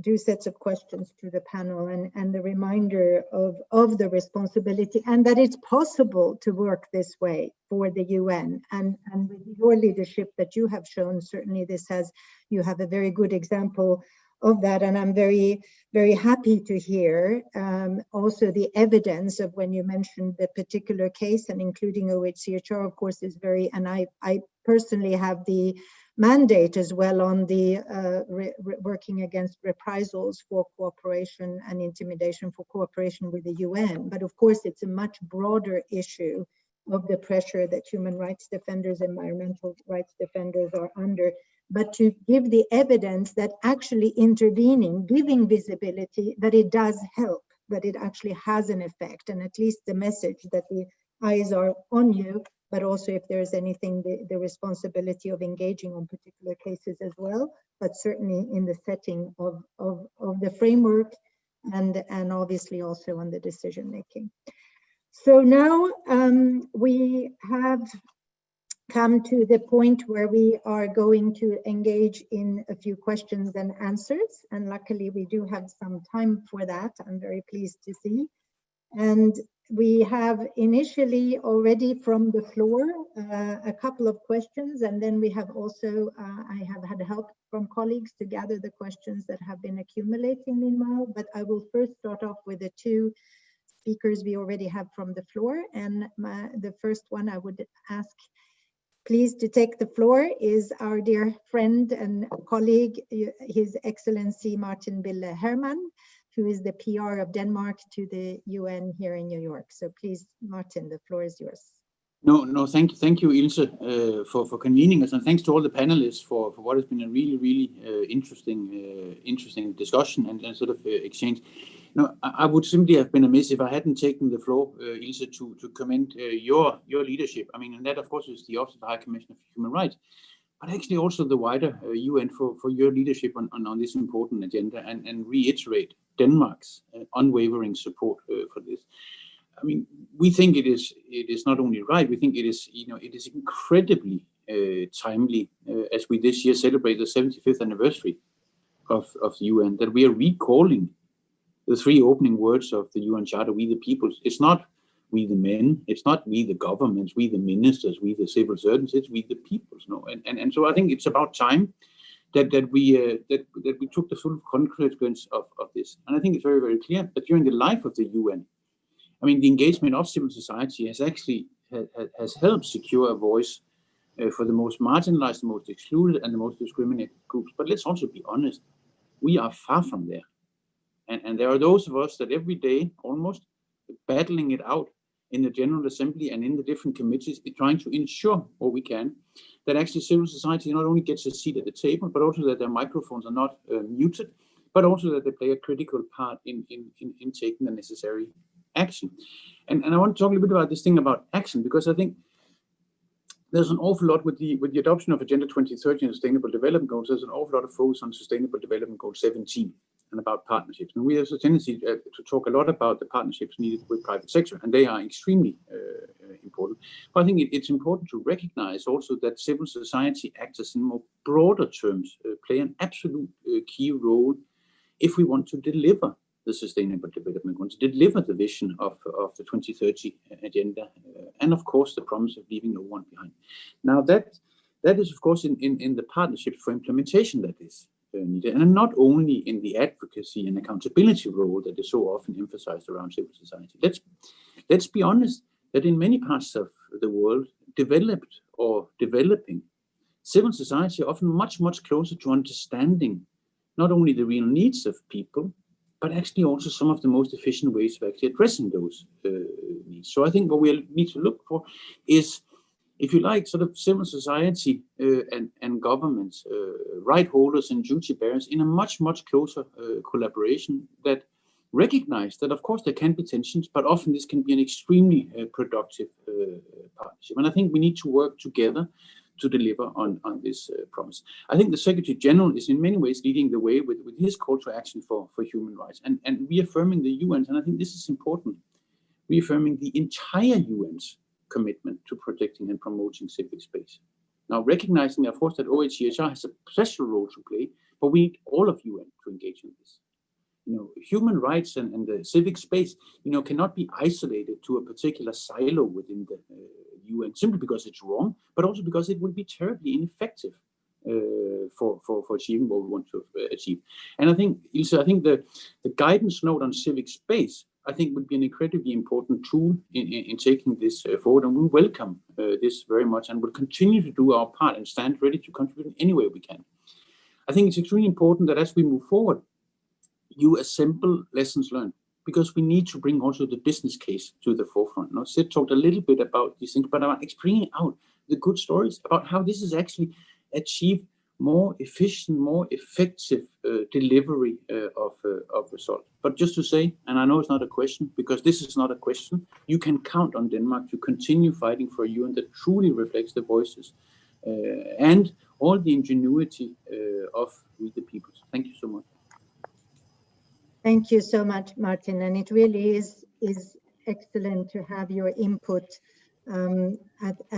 two sets of questions to the panel, and the reminder of the responsibility, and that it's possible to work this way for the UN. And with your leadership that you have shown, certainly you have a very good example of that, and I'm very, very happy to hear also the evidence of when you mentioned the particular case, and including OHCHR, of course, is very, and I personally have the mandate as well on the working against reprisals for cooperation and intimidation for cooperation with the UN. But of course, it's a much broader issue of the pressure that human rights defenders, environmental rights defenders are under, but to give the evidence that actually intervening, giving visibility, that it does help, that it actually has an effect, and at least the message that the eyes are on you, but also if there's anything, the responsibility of engaging on particular cases as well, but certainly in the setting of the framework and obviously also on the decision making. So now we have come to the point where we are going to engage in a few questions and answers. And luckily we do have some time for that, I'm very pleased to see. And we have initially already from the floor a couple of questions, and then we have also, I have had help from colleagues to gather the questions that have been accumulating meanwhile, but I will first start off with the two speakers we already have from the floor. And the first one I would ask, please, to take the floor is our dear friend and colleague, His Excellency Martin Bille Herman, who is the PR of Denmark to the UN here in New York. So please, Martin, the floor is yours. No, thank you, Ilze, for convening us, and thanks to all the panelists for what has been a really interesting discussion and sort of exchange. No, I would simply have been amiss if I hadn't taken the floor, Ilse, to commend your leadership. I mean, and that of course is the Office of the High Commissioner for Human Rights, but actually also the wider UN for your leadership on this important agenda, and reiterate Denmark's unwavering support for this. I mean, we think it is not only right, we think it is incredibly timely as we this year celebrate the 75th anniversary of the UN, that we are recalling the three opening words of the UN Charter: we the peoples. It's not we the men, it's not we the governments, we the ministers, we the civil servants, it's we the peoples. No, and so I think it's about time that we took the full consequence of this. And I think it's very clear that during the life of the UN, I mean, the engagement of civil society has actually has helped secure a voice for the most marginalized, the most excluded, and the most discriminated groups. But let's also be honest, we are far from there. And there are those of us that every day, almost, battling it out in the General Assembly and in the different committees, trying to ensure what we can, that actually civil society not only gets a seat at the table, but also that their microphones are not muted, but also that they play a critical part in taking the necessary action. And I want to talk a little bit about this thing about action, because I think there's an awful lot with the adoption of Agenda 2030 and Sustainable Development Goals. There's an awful lot of focus on Sustainable Development Goal 17 and about partnerships. And we have a tendency to talk a lot about the partnerships needed with private sector, and they are extremely important. But I think it's important to recognize also that civil society actors in more broader terms play an absolute key role if we want to deliver the Sustainable Development Goals, deliver the vision of the 2030 agenda, and of course the promise of leaving no one behind. Now that is of course in the partnerships for implementation that is needed, and not only in the advocacy and accountability role that is so often emphasized around civil society. Let's be honest that in many parts of the world, developed or developing, civil society are often much closer to understanding not only the real needs of people, but actually also some of the most efficient ways of actually addressing those needs. So I think what we need to look for is, if you like, sort of civil society and governments, right holders and duty bearers in a much closer collaboration that recognize that, of course, there can be tensions, but often this can be an extremely productive partnership. And I think we need to work together to deliver on this promise. I think the Secretary-General is in many ways leading the way with his call to action for human rights and reaffirming the UN's, and I think this is important, reaffirming the entire UN's commitment to protecting and promoting civic space. Now, recognizing, of course, that OHCHR has a special role to play, but we need all of UN to engage in this. Human rights and the civic space, cannot be isolated to a particular silo within the UN simply because it's wrong, but also because it will be terribly ineffective for achieving what we want to achieve. And I think, Ilse, the guidance note on civic space, I think, would be an incredibly important tool in taking this forward, and we welcome this very much and will continue to do our part and stand ready to contribute in any way we can. I think it's extremely important that as we move forward, you assemble lessons learned because we need to bring also the business case to the forefront. No, Sid talked a little bit about these things, but about bringing out the good stories about how this is actually achieved more efficient, more effective delivery of results. But just to say, and I know it's not a question, because this is not a question, you can count on Denmark to continue fighting for a UN that truly reflects the voices and all the ingenuity of We the Peoples. Thank you so much. Thank you so much, Martin. And it really is excellent to have your input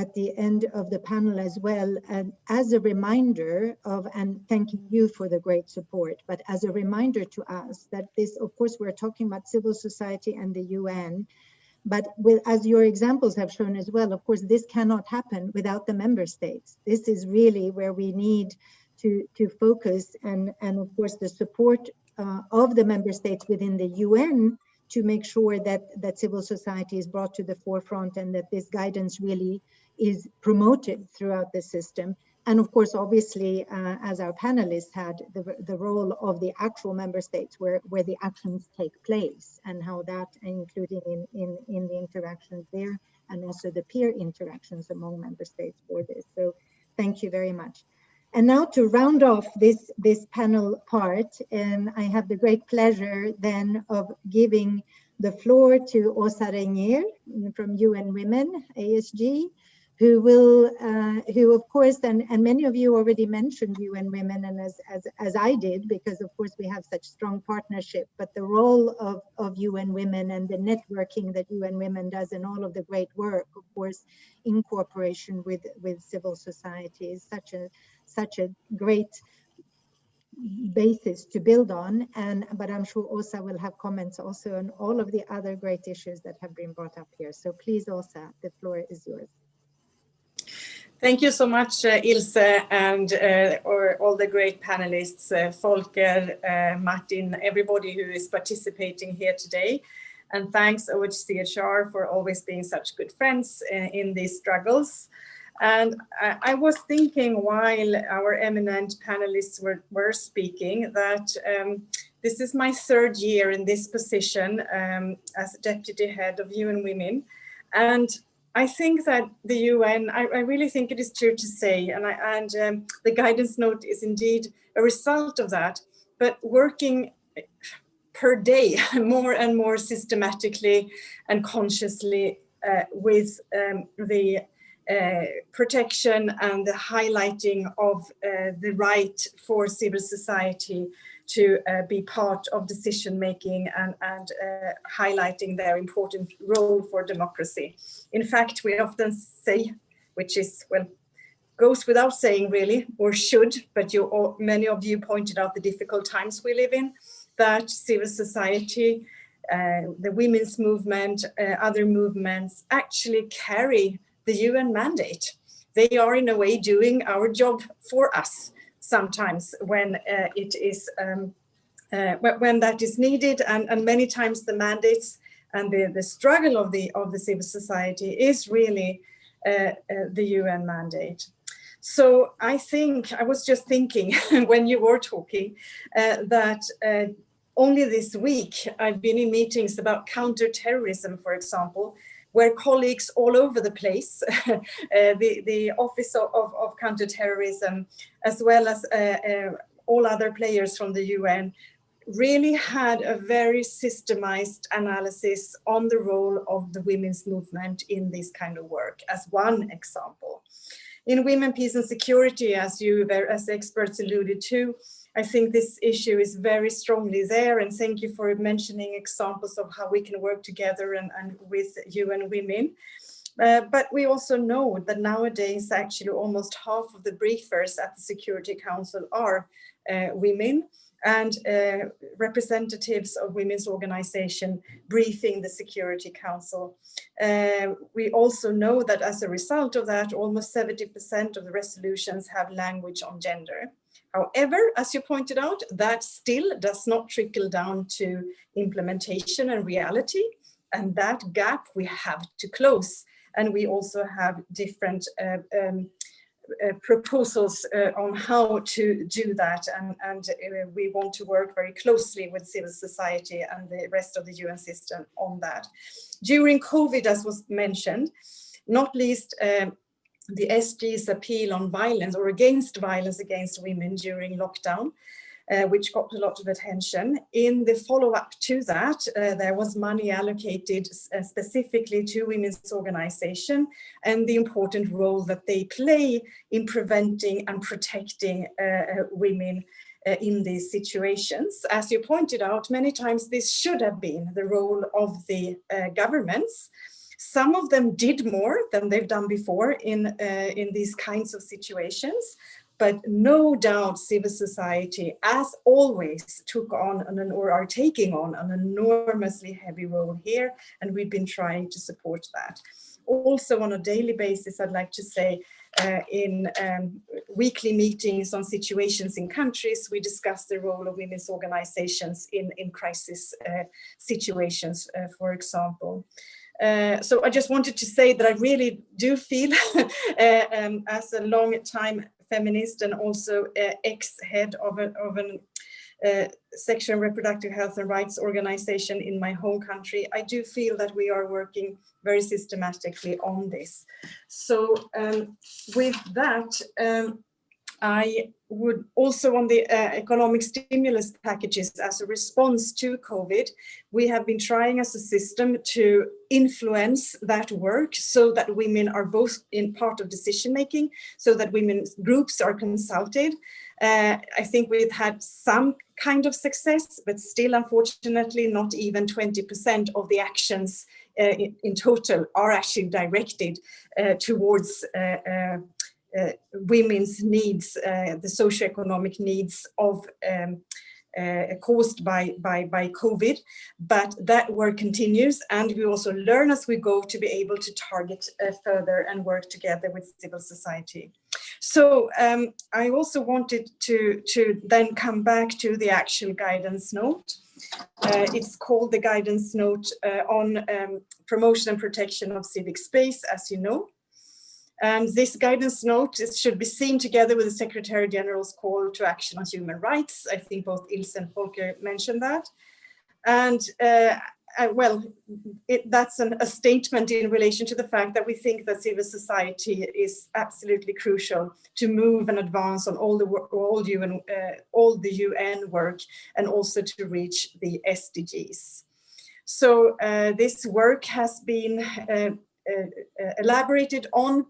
at the end of the panel as well. And as a reminder of, and thanking you for the great support, but as a reminder to us that this, of course, we're talking about civil society and the UN, but as your examples have shown as well, of course, this cannot happen without the member states. This is really where we need to focus and of course, the support of the member states within the UN to make sure that civil society is brought to the forefront and that this guidance really is promoted throughout the system. And of course, obviously, as our panelists had, the role of the actual member states where the actions take place and how that, including in the interactions there and also the peer interactions among member states for this. So thank you very much. And now to round off this panel part, I have the great pleasure then of giving the floor to Åsa Regnér from UN Women, ASG, who will, who of course, and many of you already mentioned UN Women, and as I did, because of course we have such strong partnership, but the role of UN Women and the networking that UN Women does and all of the great work, of course, in cooperation with civil society is such a great basis to build on. But I'm sure Åsa will have comments also on all of the other great issues that have been brought up here. So please, Åsa, the floor is yours. Thank you so much, Ilse, and all the great panelists, Volker, Martin, everybody who is participating here today. And thanks, OHCHR, for always being such good friends in these struggles. And I was thinking while our eminent panelists were speaking that this is my third year in this position as deputy head of UN Women. And I think that the UN, I really think it is true to say, and the guidance note is indeed a result of that, but working per day more and more systematically and consciously with the protection and the highlighting of the right for civil society to be part of decision making and highlighting their important role for democracy. In fact, we often say, which is, well, goes without saying really, or should, but many of you pointed out the difficult times we live in, that civil society, the women's movement, other movements actually carry the UN mandate. They are in a way doing our job for us sometimes when it is when that is needed, and many times the mandates and the struggle of the civil society is really the UN mandate. So I think I was just thinking when you were talking that only this week I've been in meetings about counterterrorism, for example, where colleagues all over the place, the Office of Counterterrorism, as well as all other players from the UN, really had a very systemized analysis on the role of the women's movement in this kind of work, as one example. In Women, Peace and Security, as experts alluded to, I think this issue is very strongly there, and thank you for mentioning examples of how we can work together and with UN Women. But we also know that nowadays actually almost half of the briefers at the Security Council are women, and representatives of women's organization briefing the Security Council. We also know that as a result of that, almost 70% of the resolutions have language on gender. However, as you pointed out, that still does not trickle down to implementation and reality, and that gap we have to close. And we also have different proposals on how to do that, and we want to work very closely with civil society and the rest of the UN system on that. During COVID, as was mentioned, not least the SG's appeal on violence or against violence against women during lockdown, which got a lot of attention. In the follow-up to that, there was money allocated specifically to women's organization and the important role that they play in preventing and protecting women in these situations. As you pointed out, many times this should have been the role of the governments. Some of them did more than they've done before in these kinds of situations. But no doubt civil society, as always, took on or are taking on an enormously heavy role here, and we've been trying to support that. Also on a daily basis, I'd like to say, in weekly meetings on situations in countries, we discuss the role of women's organizations in crisis situations, for example. So I just wanted to say that I really do feel, as a long time feminist and also ex-head of a sexual and reproductive health and rights organization in my home country, I do feel that we are working very systematically on this. So with that, I would also, on the economic stimulus packages as a response to COVID, we have been trying as a system to influence that work so that women are both in part of decision making, so that women's groups are consulted. I think we've had some kind of success, but still, unfortunately, not even 20% of the actions in total are actually directed towards women's needs, the socioeconomic needs of caused by COVID, but that work continues, and we also learn as we go to be able to target further and work together with civil society. So I also wanted to then come back to the actual guidance note. It's called the guidance note on promotion and protection of civic space, as you know. And this guidance note should be seen together with the Secretary-General's call to action on human rights. I think both Ilze and Volker mentioned that. And well, that's a statement in relation to the fact that we think that civil society is absolutely crucial to move and advance on all the UN work, and also to reach the SDGs. So this work has been elaborated on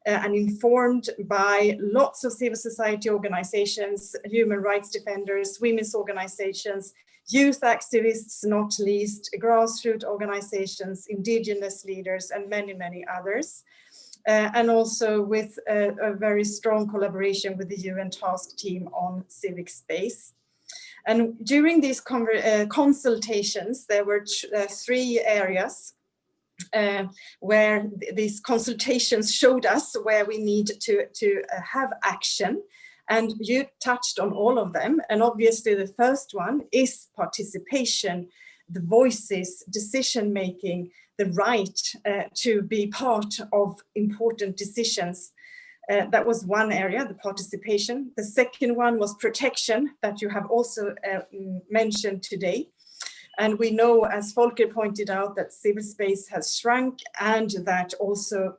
and informed by lots of civil society organizations, human rights defenders, women's organizations, youth activists, not least, grassroots organizations, indigenous leaders, and many, many others. And also with a very strong collaboration with the UN task team on civic space. And during these consultations, there were three areas where these consultations showed us where we need to have action. And you touched on all of them. And obviously the first one is participation, the voices, decision-making, the right to be part of important decisions. That was one area, the participation. The second one was protection, that you have also mentioned today. And we know, as Volker pointed out, that civil space has shrunk, and that also,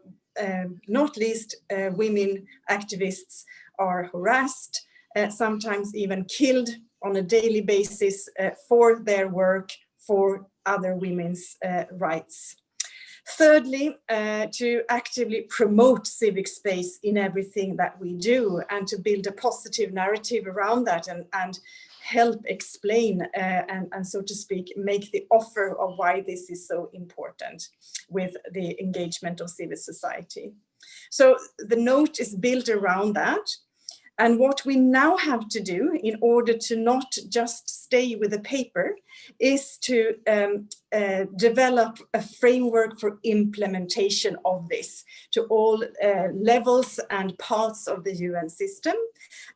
not least, women activists are harassed, sometimes even killed on a daily basis for their work for other women's rights. Thirdly, to actively promote civic space in everything that we do, and to build a positive narrative around that, and help explain and so to speak, make the offer of why this is so important with the engagement of civil society. So the note is built around that. And what we now have to do in order to not just stay with the paper is to develop a framework for implementation of this to all levels and parts of the UN system.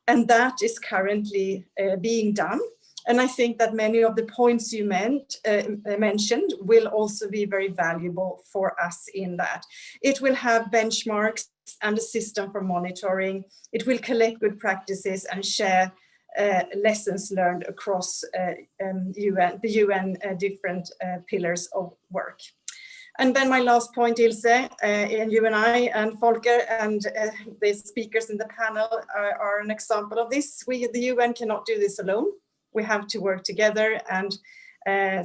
And that is currently being done And I think that many of the points you mentioned will also be very valuable for us in that. It will have benchmarks and a system for monitoring. It will collect good practices and share lessons learned across the UN different pillars of work. And then my last point, Ilse, and you and I and Volker and the speakers in the panel are an example of this. The UN cannot do this alone. We have to work together, and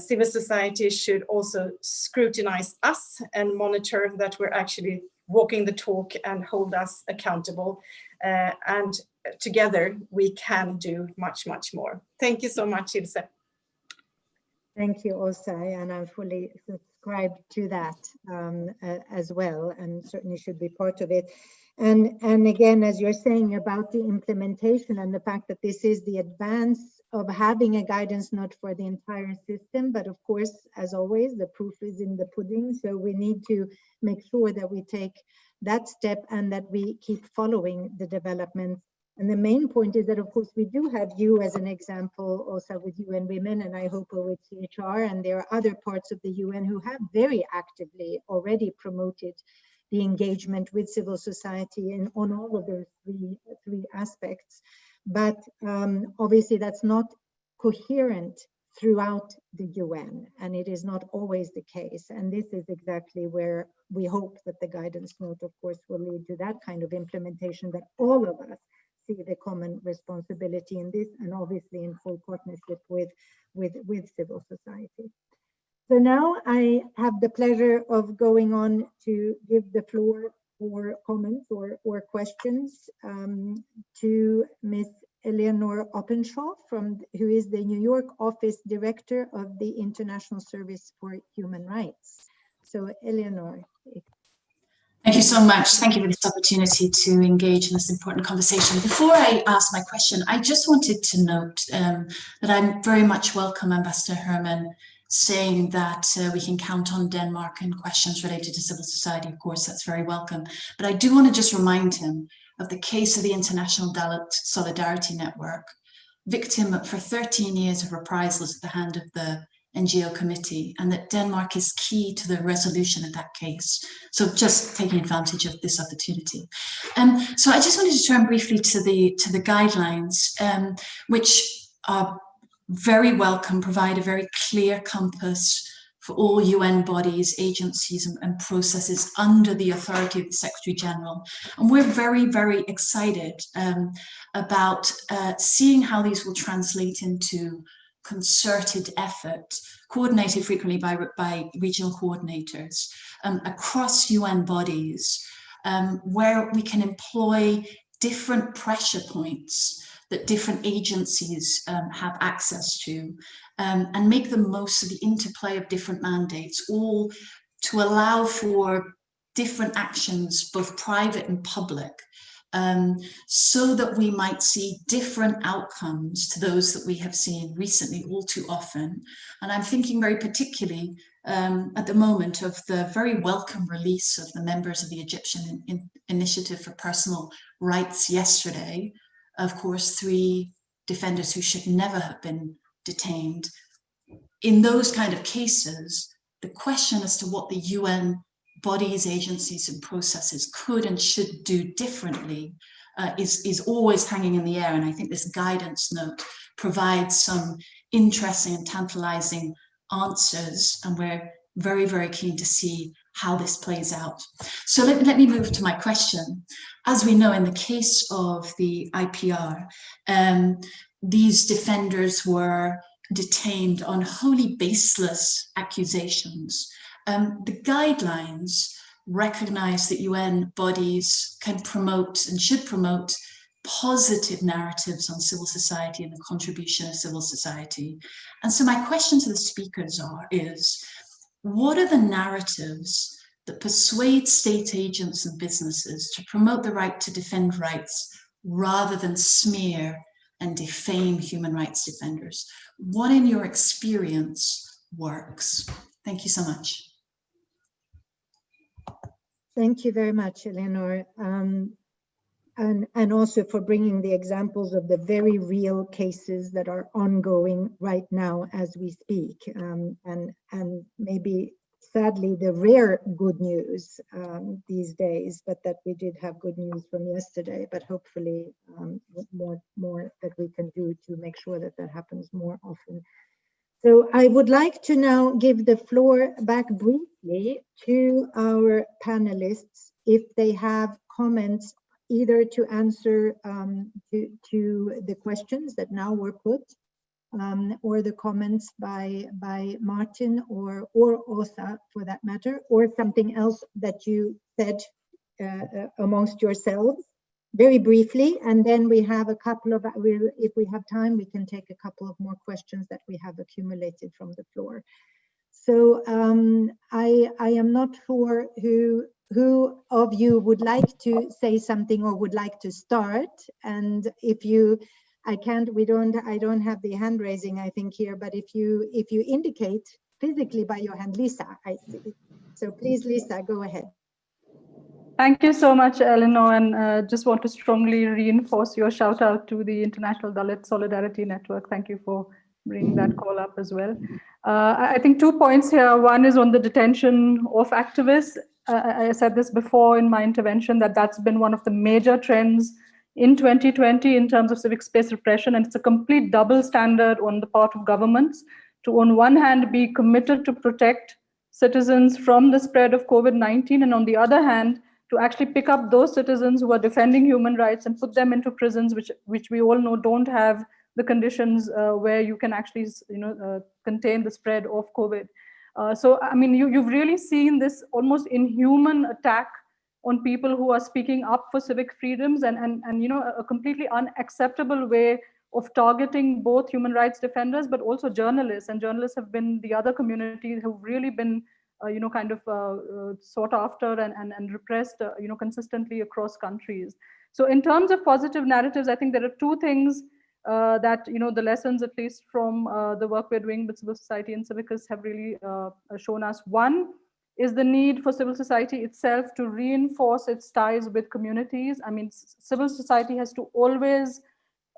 civil society should also scrutinize us and monitor that we're actually walking the talk and hold us accountable. And together we can do much, much more. Thank you so much, Ilse. Thank you, Åsa, and I fully subscribe to that as well, and certainly should be part of it. And again, as you're saying about the implementation and the fact that this is the advance of having a guidance note for the entire system, but of course, as always, the proof is in the pudding. So we need to make sure that we take that step and that we keep following the developments. And the main point is that, of course, we do have you as an example, also with UN Women, and I hope with CHR, and there are other parts of the UN who have very actively already promoted the engagement with civil society and on all of those three aspects. But obviously that's not coherent throughout the UN, and it is not always the case. And this is exactly where we hope that the guidance note, of course, will lead to that kind of implementation, that all of us see the common responsibility in this, and obviously in full partnership with civil society. So now I have the pleasure of going on to give the floor for comments or questions to Ms. Eleanor Openshaw, who is the New York Office Director of the International Service for Human Rights. So Eleanor. Thank you so much. Thank you for this opportunity to engage in this important conversation. Before I ask my question, I just wanted to note that I very much welcome Ambassador Herman saying that we can count on Denmark in questions related to civil society. Of course, that's very welcome. But I do want to just remind him of the case of the International Solidarity Network, victim for 13 years of reprisals at the hand of the NGO committee, and that Denmark is key to the resolution of that case. So just taking advantage of this opportunity. So I just wanted to turn briefly to the guidelines, which are very welcome, provide a very clear compass for all UN bodies, agencies and processes under the authority of the Secretary-General. And we're very, very excited about seeing how these will translate into concerted effort, coordinated frequently by regional coordinators across UN bodies, where we can employ different pressure points that different agencies have access to, and make the most of the interplay of different mandates, all to allow for different actions, both private and public, so that we might see different outcomes to those that we have seen recently all too often. And I'm thinking very particularly at the moment of the very welcome release of the members of the Egyptian Initiative for Personal Rights yesterday. Of course, 3 defenders who should never have been detained. In those kind of cases, the question as to what the UN bodies, agencies and processes could and should do differently is always hanging in the air. And I think this guidance note provides some interesting and tantalizing answers, and we're very, very keen to see how this plays out. So let me move to my question. As we know, in the case of the IPR, these defenders were detained on wholly baseless accusations. The guidelines recognize that UN bodies can promote and should promote positive narratives on civil society and the contribution of civil society. And so my question to the speakers is, what are the narratives that persuade state agents and businesses to promote the right to defend rights rather than smear and defame human rights defenders? What in your experience works? Thank you so much. Thank you very much, Eleanor. and also for bringing the examples of the very real cases that are ongoing right now as we speak, and maybe sadly the rare good news these days, but that we did have good news from yesterday, but hopefully more that we can do to make sure that that happens more often. So I would like to now give the floor back briefly to our panelists if they have comments, either to answer to the questions that now were put, or the comments by Martin or Åsa for that matter, or something else that you said amongst yourselves, very briefly, and then we have a couple of, if we have time, we can take a couple of more questions that we have accumulated from the floor. So I am not sure who of you would like to say something or would like to start, and if you, I don't have the hand raising, I think, here, but if you indicate physically by your hand, Lysa, I see. So please, Lysa, go ahead. Thank you so much, Eleanor, and just want to strongly reinforce your shout out to the International Dalit Solidarity Network. Thank you for bringing that call up as well. I think 2 points here. One is on the detention of activists. I said this before in my intervention, that's been one of the major trends in 2020 in terms of civic space repression, and it's a complete double standard on the part of governments to, on one hand, be committed to protect citizens from the spread of COVID-19, and on the other hand, to actually pick up those citizens who are defending human rights and put them into prisons, which we all know don't have the conditions where you can actually, contain the spread of COVID. So, I mean, you've really seen this almost inhuman attack on people who are speaking up for civic freedoms, and a completely unacceptable way of targeting both human rights defenders, but also journalists. And journalists have been the other community who've really been sought after and repressed, consistently across countries. So in terms of positive narratives, I think there are 2 things that, the lessons, at least from the work we're doing with civil society and CIVICUS, have really shown us. One is the need for civil society itself to reinforce its ties with communities. I mean, civil society has to always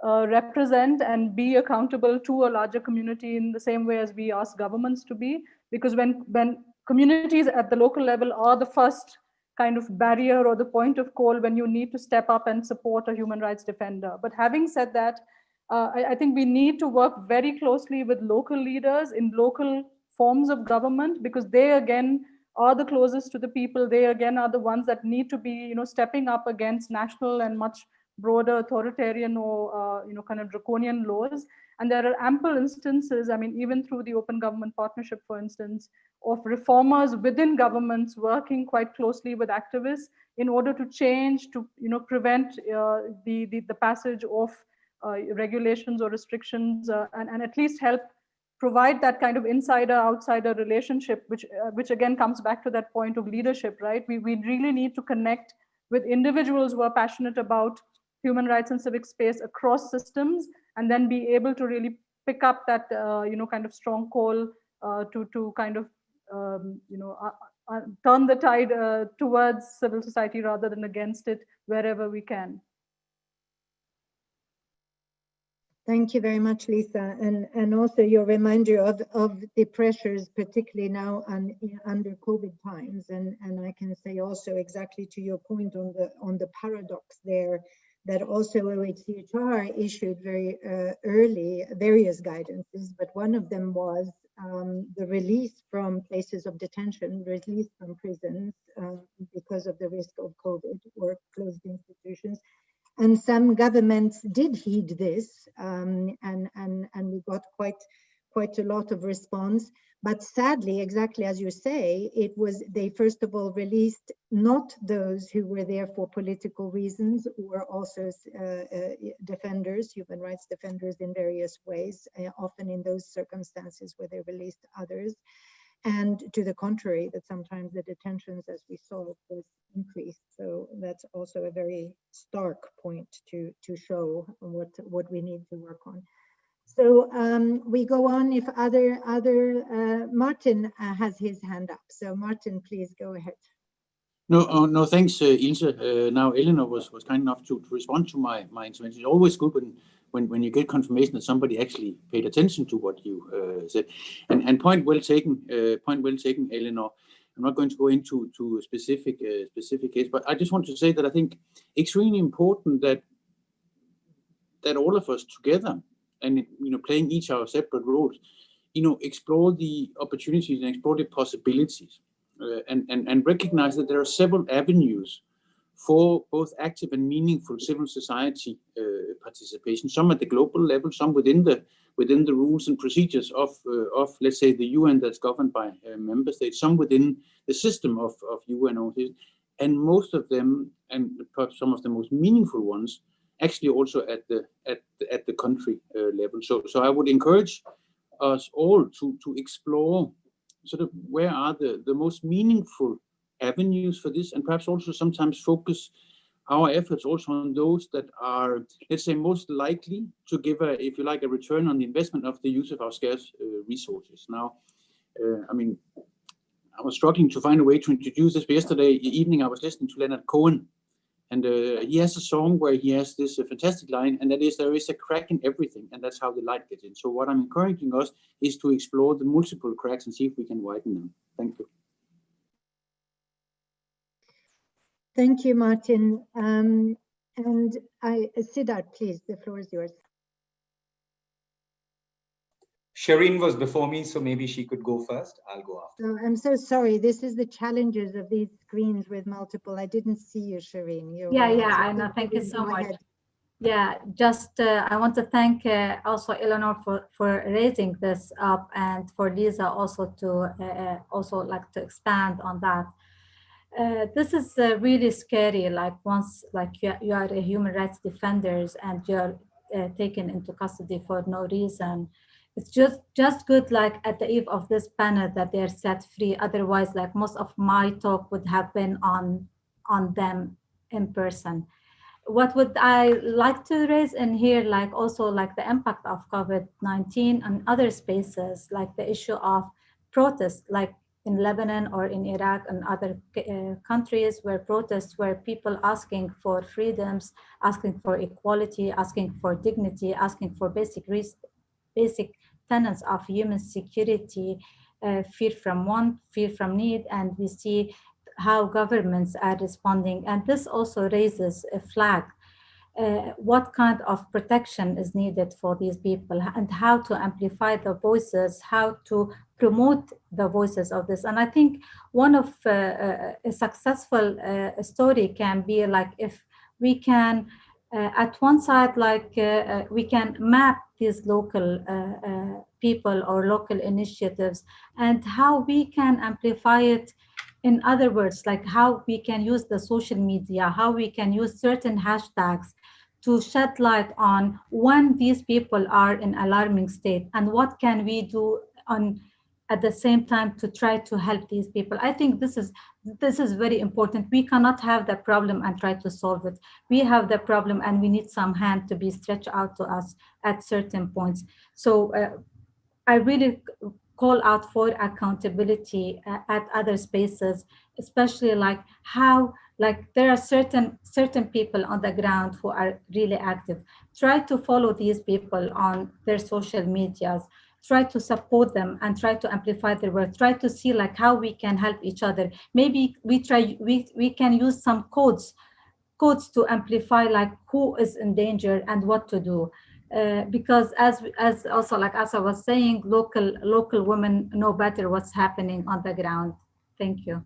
represent and be accountable to a larger community in the same way as we ask governments to be, because when communities at the local level are the first kind of barrier or the point of call when you need to step up and support a human rights defender. But having said that, I think we need to work very closely with local leaders in local forms of government, because they again are the closest to the people. They again are the ones that need to be, stepping up against national and much broader authoritarian or kind of draconian laws. And there are ample instances, I mean, even through the Open Government Partnership, for instance, of reformers within governments working quite closely with activists in order to change, to prevent the passage of regulations or restrictions, and at least help provide that kind of insider-outsider relationship, which again comes back to that point of leadership, right? We really need to connect with individuals who are passionate about human rights and civic space across systems, and then be able to really pick up that kind of strong call to kind of turn the tide towards civil society rather than against it wherever we can. Thank you very much, Lysa, and also your reminder of the pressures, particularly now under COVID times, and I can say also exactly to your point on the paradox there, that also OHCHR issued very early various guidances, but one of them was the release from places of detention, release from prisons because of the risk of COVID or closed institutions. And some governments did heed this, and we got quite a lot of response. But sadly, exactly as you say, they first of all released not those who were there for political reasons, or also defenders, human rights defenders in various ways, often in those circumstances where they released others. And to the contrary, that sometimes the detentions, as we saw, was increased. So that's also a very stark point to show what we need to work on. So we go on. If other Martin has his hand up. So Martin, please go ahead. No, thanks, Ilse. Now, Eleanor was kind enough to respond to my intervention. It's always good when you get confirmation that somebody actually paid attention to what you said. And point well taken, Eleanor. I'm not going to go into a specific case, but I just want to say that I think extremely important that all of us together, and playing each our separate roles, explore the opportunities and explore the possibilities. And recognize that there are several avenues for both active and meaningful civil society participation. Some at the global level, some within the rules and procedures of let's say the UN that's governed by member states. Some within the system of UN, and most of them, and perhaps some of the most meaningful ones, actually also at the country level. So I would encourage us all to explore sort of where are the most meaningful avenues for this, and perhaps also sometimes focus our efforts also on those that are, let's say, most likely to give if you like, a return on the investment of the use of our scarce resources. Now, I mean, I was struggling to find a way to introduce this, but yesterday evening I was listening to Leonard Cohen, and he has a song where he has this fantastic line, and that is, there is a crack in everything, and that's how the light gets in. So what I'm encouraging us is to explore the multiple cracks and see if we can widen them. Thank you. Thank you, Martin. And Siddharth, please, the floor is yours. Shirine was before me, so maybe she could go first. I'll go after. So I'm so sorry. This is the challenges of these screens with multiple. I didn't see you, Shirine. Yeah, I know. Thank you so much. Yeah, just I want to thank also Eleanor for raising this up, and for Lysa also to also like to expand on that. This is really scary. Like once, like you are a human rights defenders and you're taken into custody for no reason. It's just good, like at the eve of this panel, that they're set free. Otherwise, like most of my talk would have been on them in person. What would I like to raise in here, like also like the impact of COVID-19 and other spaces, like the issue of protests, like in Lebanon or in Iraq and other countries where protests were people asking for freedoms, asking for equality, asking for dignity, asking for basic tenets of human security, fear from want, fear from need, and we see how governments are responding. And this also raises a flag. What kind of protection is needed for these people, and how to amplify the voices, how to promote the voices of this. And I think one of a successful story can be like if we can, at one side, like we can map these local people or local initiatives, and how we can amplify it. In other words, like how we can use the social media, how we can use certain hashtags to shed light on when these people are in alarming state, and what can we do on at the same time to try to help these people. I think this is very important. We cannot have the problem and try to solve it. We have the problem and we need some hand to be stretched out to us at certain points. So I really call out for accountability at other spaces, especially like how, like there are certain people on the ground who are really active. Try to follow these people on their social medias, try to support them and try to amplify their work, try to see like how we can help each other. Maybe we can use some codes to amplify like who is in danger and what to do. Because as also like as I was saying, local women know better what's happening on the ground. Thank you.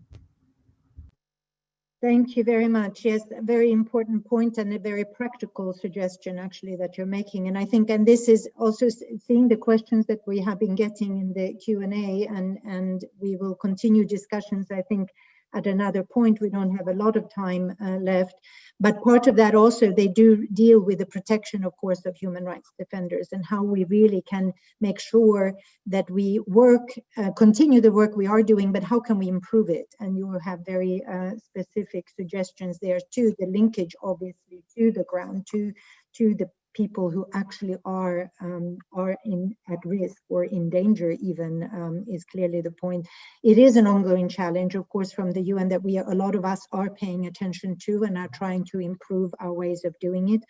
Thank you very much. Yes, a very important point and a very practical suggestion actually that you're making. And I think, and this is also seeing the questions that we have been getting in the Q&A, and we will continue discussions, I think, at another point. We don't have a lot of time left, but part of that also, they do deal with the protection, of course, of human rights defenders and how we really can make sure that we work, continue the work we are doing, but how can we improve it? And you will have very specific suggestions there too, the linkage obviously to the ground, to the people who actually are at risk or in danger even is clearly the point. It is an ongoing challenge, of course, from the UN that a lot of us are paying attention to and are trying to improve our ways of doing it.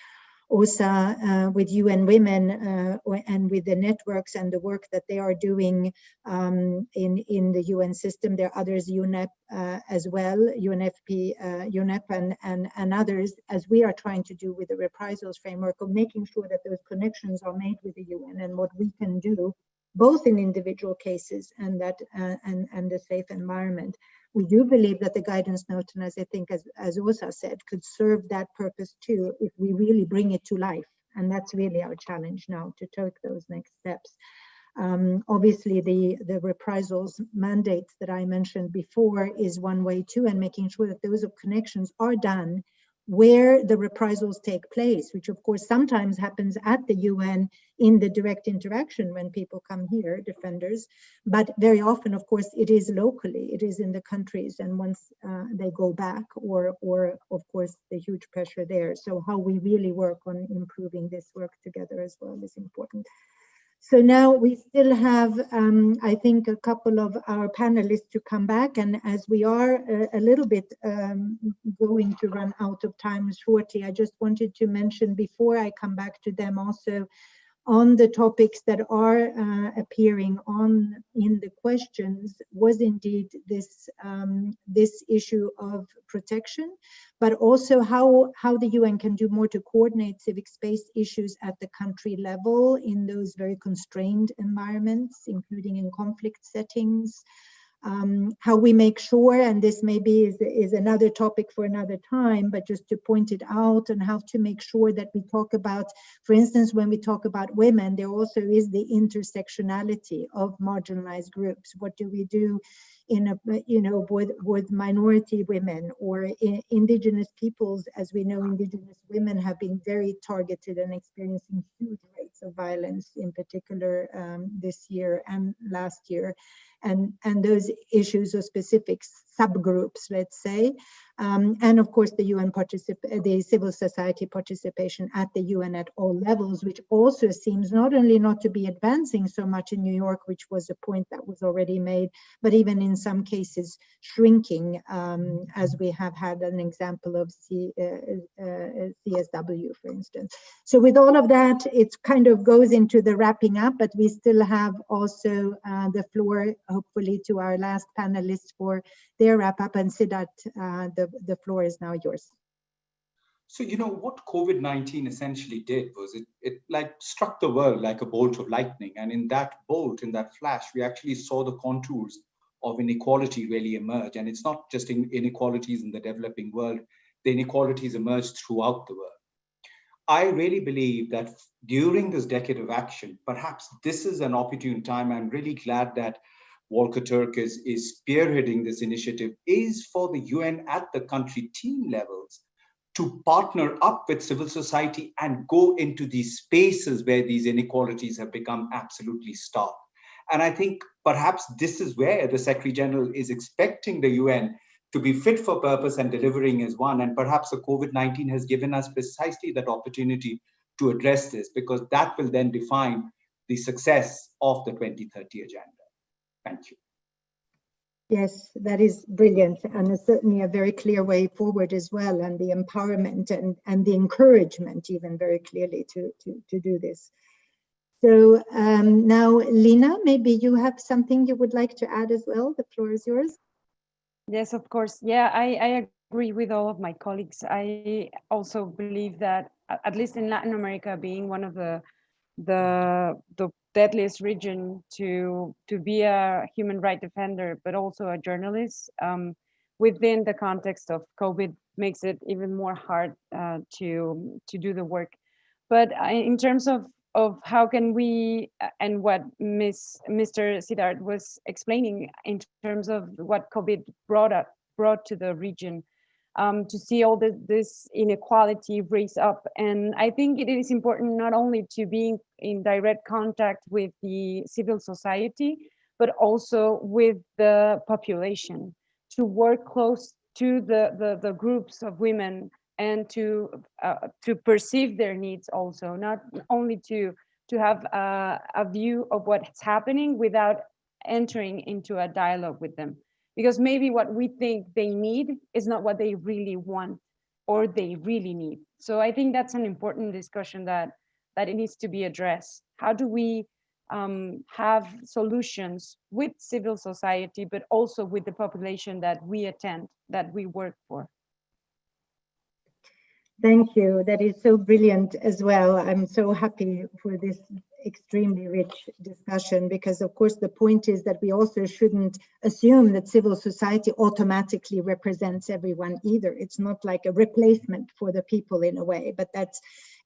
Also with UN Women and with the networks and the work that they are doing in the UN system. There are others, UNEP as well, UNFP, UNEP and others, as we are trying to do with the reprisals framework, of making sure that those connections are made with the UN and what we can do, both in individual cases and that and the safe environment. We do believe that the guidance note, and as I think as Åsa said, could serve that purpose too, if we really bring it to life. And that's really our challenge now, to take those next steps. Obviously, the reprisals mandates that I mentioned before is one way too, and making sure that those connections are done where the reprisals take place, which of course sometimes happens at the UN in the direct interaction when people come here, defenders, but very often, of course, it is locally, it is in the countries, and once they go back, or of course the huge pressure there. So how we really work on improving this work together as well is important. So now we still have, I think, a couple of our panelists to come back, and as we are a little bit going to run out of time shortly, I just wanted to mention before I come back to them also on the topics that are appearing in the questions was indeed this issue of protection, but also how the UN can do more to coordinate civic space issues at the country level in those very constrained environments, including in conflict settings. How we make sure, and this maybe is another topic for another time, but just to point it out, and how to make sure that we talk about, for instance, when we talk about women, there also is the intersectionality of marginalized groups. What do we do in a, with minority women or indigenous peoples? As we know, indigenous women have been very targeted and experiencing huge rates of violence, in particular this year and last year. And those issues of specific subgroups, let's say, and of course the UN the civil society participation at the UN at all levels, which also seems not only not to be advancing so much in New York, which was a point that was already made, but even in some cases shrinking, as we have had an example of CSW, for instance. So with all of that, it kind of goes into the wrapping up, but we still have also the floor, hopefully, to our last panelists for their wrap up. And Siddharth, the floor is now yours. So, what COVID-19 essentially did was it like struck the world like a bolt of lightning. And in that bolt, in that flash, we actually saw the contours of inequality really emerge. And it's not just inequalities in the developing world, the inequalities emerged throughout the world. I really believe that during this decade of action, perhaps this is an opportune time. I'm really glad that Volker Turk is spearheading this initiative, is for the UN at the country team levels to partner up with civil society and go into these spaces where these inequalities have become absolutely stark. And I think perhaps this is where the Secretary-General is expecting the UN to be fit for purpose and delivering as one. And perhaps the COVID-19 has given us precisely that opportunity to address this, because that will then define the success of the 2030 agenda. Thank you. Yes, that is brilliant, and it's certainly a very clear way forward as well, and the empowerment and the encouragement even very clearly to do this. So now, Lina, maybe you have something you would like to add as well. The floor is yours. Yes, of course. Yeah, I agree with all of my colleagues. I also believe that, at least in Latin America, being one of the deadliest region to be a human rights defender, but also a journalist, within the context of COVID, makes it even more hard to do the work. But in terms of how can we, and what Mr. Siddharth was explaining in terms of what COVID brought to the region, to see all this inequality raise up. And I think it is important not only to be in direct contact with the civil society, but also with the population, to work close to the groups of women and to perceive their needs also, not only to have a view of what's happening without entering into a dialogue with them. Because maybe what we think they need is not what they really want or they really need. So I think that's an important discussion that it needs to be addressed. How do we have solutions with civil society, but also with the population that we attend, that we work for? Thank you. That is so brilliant as well. I'm so happy for this extremely rich discussion, because of course the point is that we also shouldn't assume that civil society automatically represents everyone either. It's not like a replacement for the people in a way, but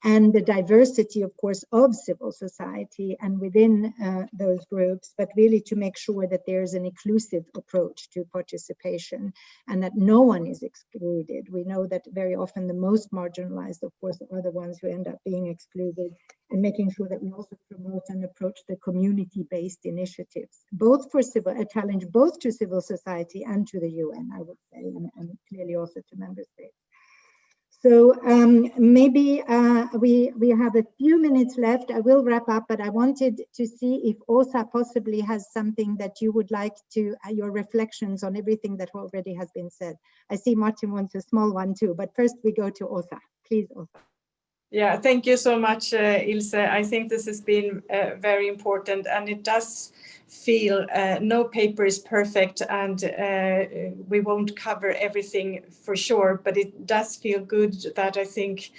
and the diversity, of course, of civil society and within those groups, but really to make sure that there's an inclusive approach to participation and that no one is excluded. We know that very often the most marginalized, of course, are the ones who end up being excluded, and making sure that we also promote and approach the community-based initiatives, both for a challenge both to civil society and to the UN, I would say, and clearly also to member states. So maybe we have a few minutes left. I will wrap up, but I wanted to see if Åsa possibly has something that you would like to, your reflections on everything that already has been said. I see Martin wants a small one too, but first we go to Åsa. Please, Åsa. Yeah, thank you so much, Ilse. I think this has been very important, and it does feel no paper is perfect, and we won't cover everything for sure, but it does feel good that I think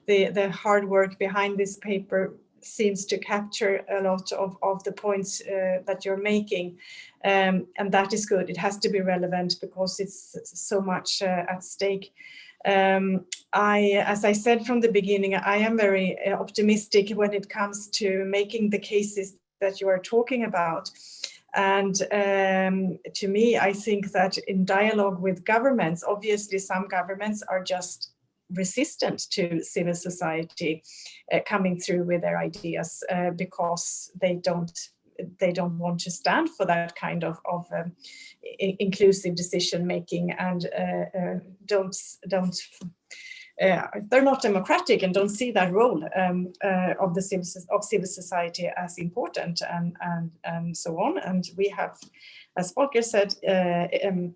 the hard work behind this paper seems to capture a lot of the points that you're making, and that is good. It has to be relevant because it's so much at stake. As I said from the beginning, I am very optimistic when it comes to making the cases that you are talking about. And to me, I think that in dialogue with governments, obviously some governments are just resistant to civil society coming through with their ideas because they don't want to stand for that kind of inclusive decision making, and they're not democratic and don't see that role of civil society as important, and so on. And we have, as Volker said,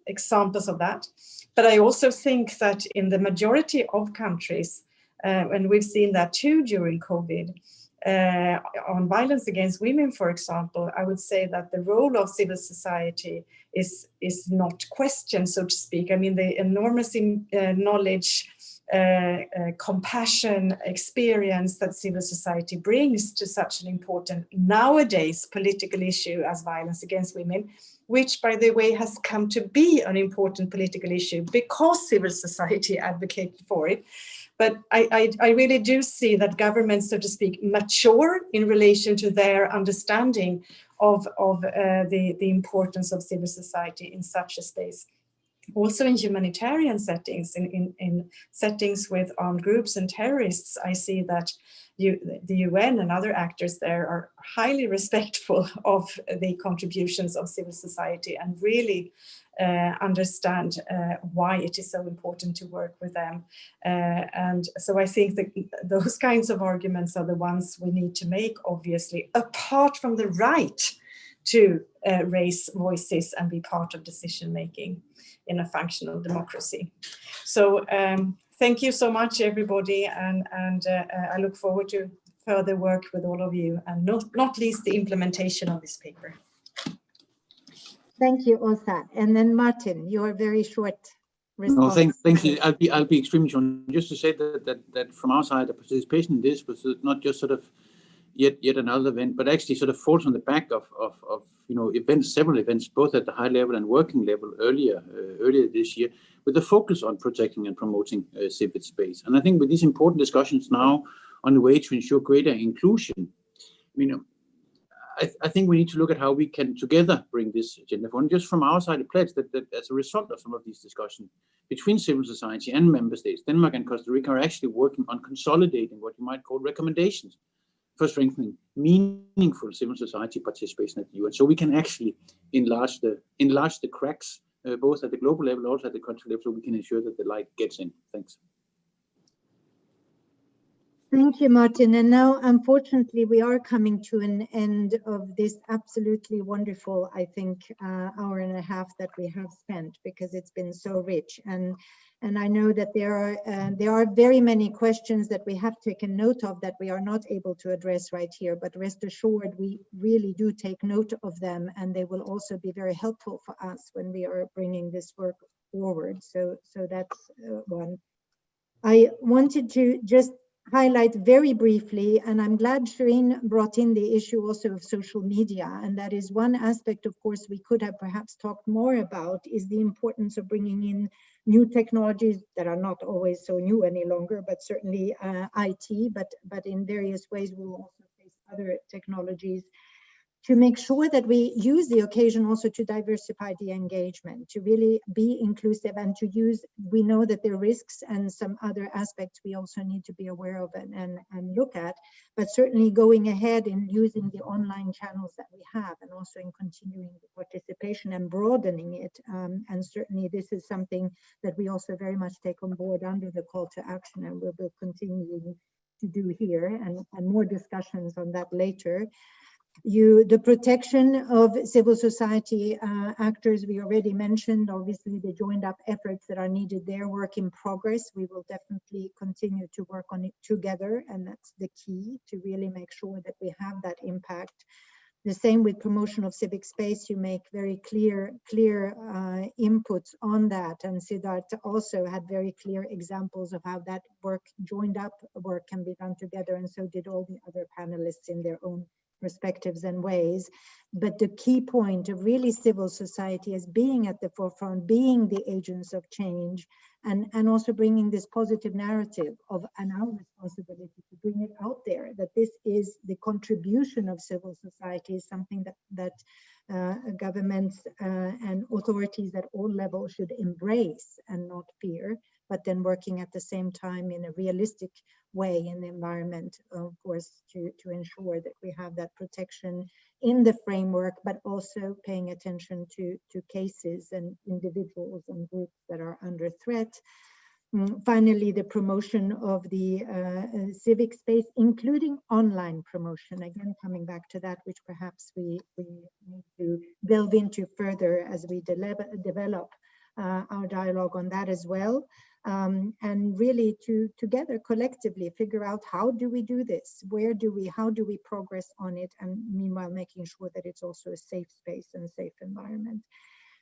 examples of that. But I also think that in the majority of countries, and we've seen that too during COVID, on violence against women, for example, I would say that the role of civil society is not questioned, so to speak. I mean, the enormous knowledge, compassion, experience that civil society brings to such an important nowadays political issue as violence against women, which, by the way, has come to be an important political issue because civil society advocated for it. But I really do see that governments, so to speak, mature in relation to their understanding of the importance of civil society in such a space. Also in humanitarian settings, in settings with armed groups and terrorists, I see that the UN and other actors there are highly respectful of the contributions of civil society and really understand why it is so important to work with them. And so I think that those kinds of arguments are the ones we need to make, obviously, apart from the right to raise voices and be part of decision making in a functional democracy. So thank you so much, everybody, and I look forward to further work with all of you, and not least the implementation of this paper. Thank you, Åsa. And then Martin, your very short response. No, thank you. I'll be extremely short. Just to say that from our side, the participation in this was not just sort of yet another event, but actually sort of falls on the back of events, several events, both at the high level and working level earlier this year, with a focus on protecting and promoting civic space. And I think with these important discussions now on the way to ensure greater inclusion, I think we need to look at how we can together bring this agenda forward. And just from our side, a pledge that as a result of some of these discussions between civil society and member states, Denmark and Costa Rica are actually working on consolidating what you might call recommendations for strengthening meaningful civil society participation at the UN, so we can actually enlarge the cracks both at the global level and also at the country level, so we can ensure that the light gets in. Thanks. Thank you, Martin. And now, unfortunately, we are coming to an end of this absolutely wonderful, I think, hour and a half that we have spent, because it's been so rich. And I know that there are very many questions that we have taken note of that we are not able to address right here. But rest assured, we really do take note of them, and they will also be very helpful for us when we are bringing this work forward. So that's one. I wanted to just highlight very briefly, and I'm glad Shirine brought in the issue also of social media, and that is one aspect, of course, we could have perhaps talked more about, is the importance of bringing in new technologies that are not always so new any longer, but certainly IT, but in various ways we'll also face other technologies, to make sure that we use the occasion also to diversify the engagement, to really be inclusive and to use, we know that there are risks and some other aspects we also need to be aware of and look at, but certainly going ahead and using the online channels that we have, and also in continuing the participation and broadening it. And certainly this is something that we also very much take on board under the call to action, and we will continue to do here, and more discussions on that later. The protection of civil society actors, we already mentioned, obviously the joined up efforts that are needed there, work in progress. We will definitely continue to work on it together, and that's the key to really make sure that we have that impact. The same with promotion of civic space, you make very clear inputs on that, and Siddharth also had very clear examples of how that work, joined up work, can be done together, and so did all the other panelists in their own perspectives and ways. But the key point of really civil society as being at the forefront, being the agents of change, and also bringing this positive narrative of, and our responsibility to bring it out there, that this is the contribution of civil society, is something that governments and authorities at all levels should embrace and not fear, but then working at the same time in a realistic way in the environment, of course, to ensure that we have that protection in the framework, but also paying attention to cases and individuals and groups that are under threat. Finally, the promotion of the civic space, including online promotion, again coming back to that, which perhaps we need to delve into further as we develop our dialogue on that as well. And really to together collectively figure out, how do we do this? How do we progress on it? And meanwhile, making sure that it's also a safe space and a safe environment.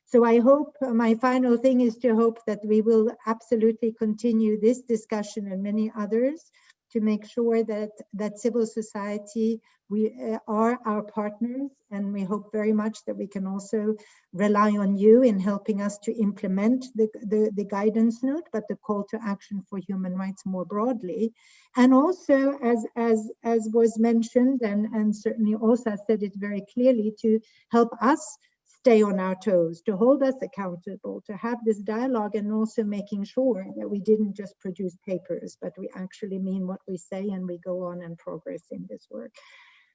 So I hope, my final thing is to hope that we will absolutely continue this discussion and many others to make sure that civil society, we are our partners, and we hope very much that we can also rely on you in helping us to implement the guidance note, but the call to action for human rights more broadly. And also, as was mentioned, and certainly also said it very clearly, to help us stay on our toes, to hold us accountable, to have this dialogue, and also making sure that we didn't just produce papers, but we actually mean what we say, and we go on and progress in this work.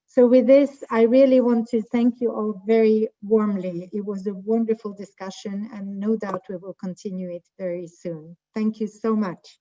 So with this, I really want to thank you all very warmly. It was a wonderful discussion, and no doubt we will continue it very soon. Thank you so much.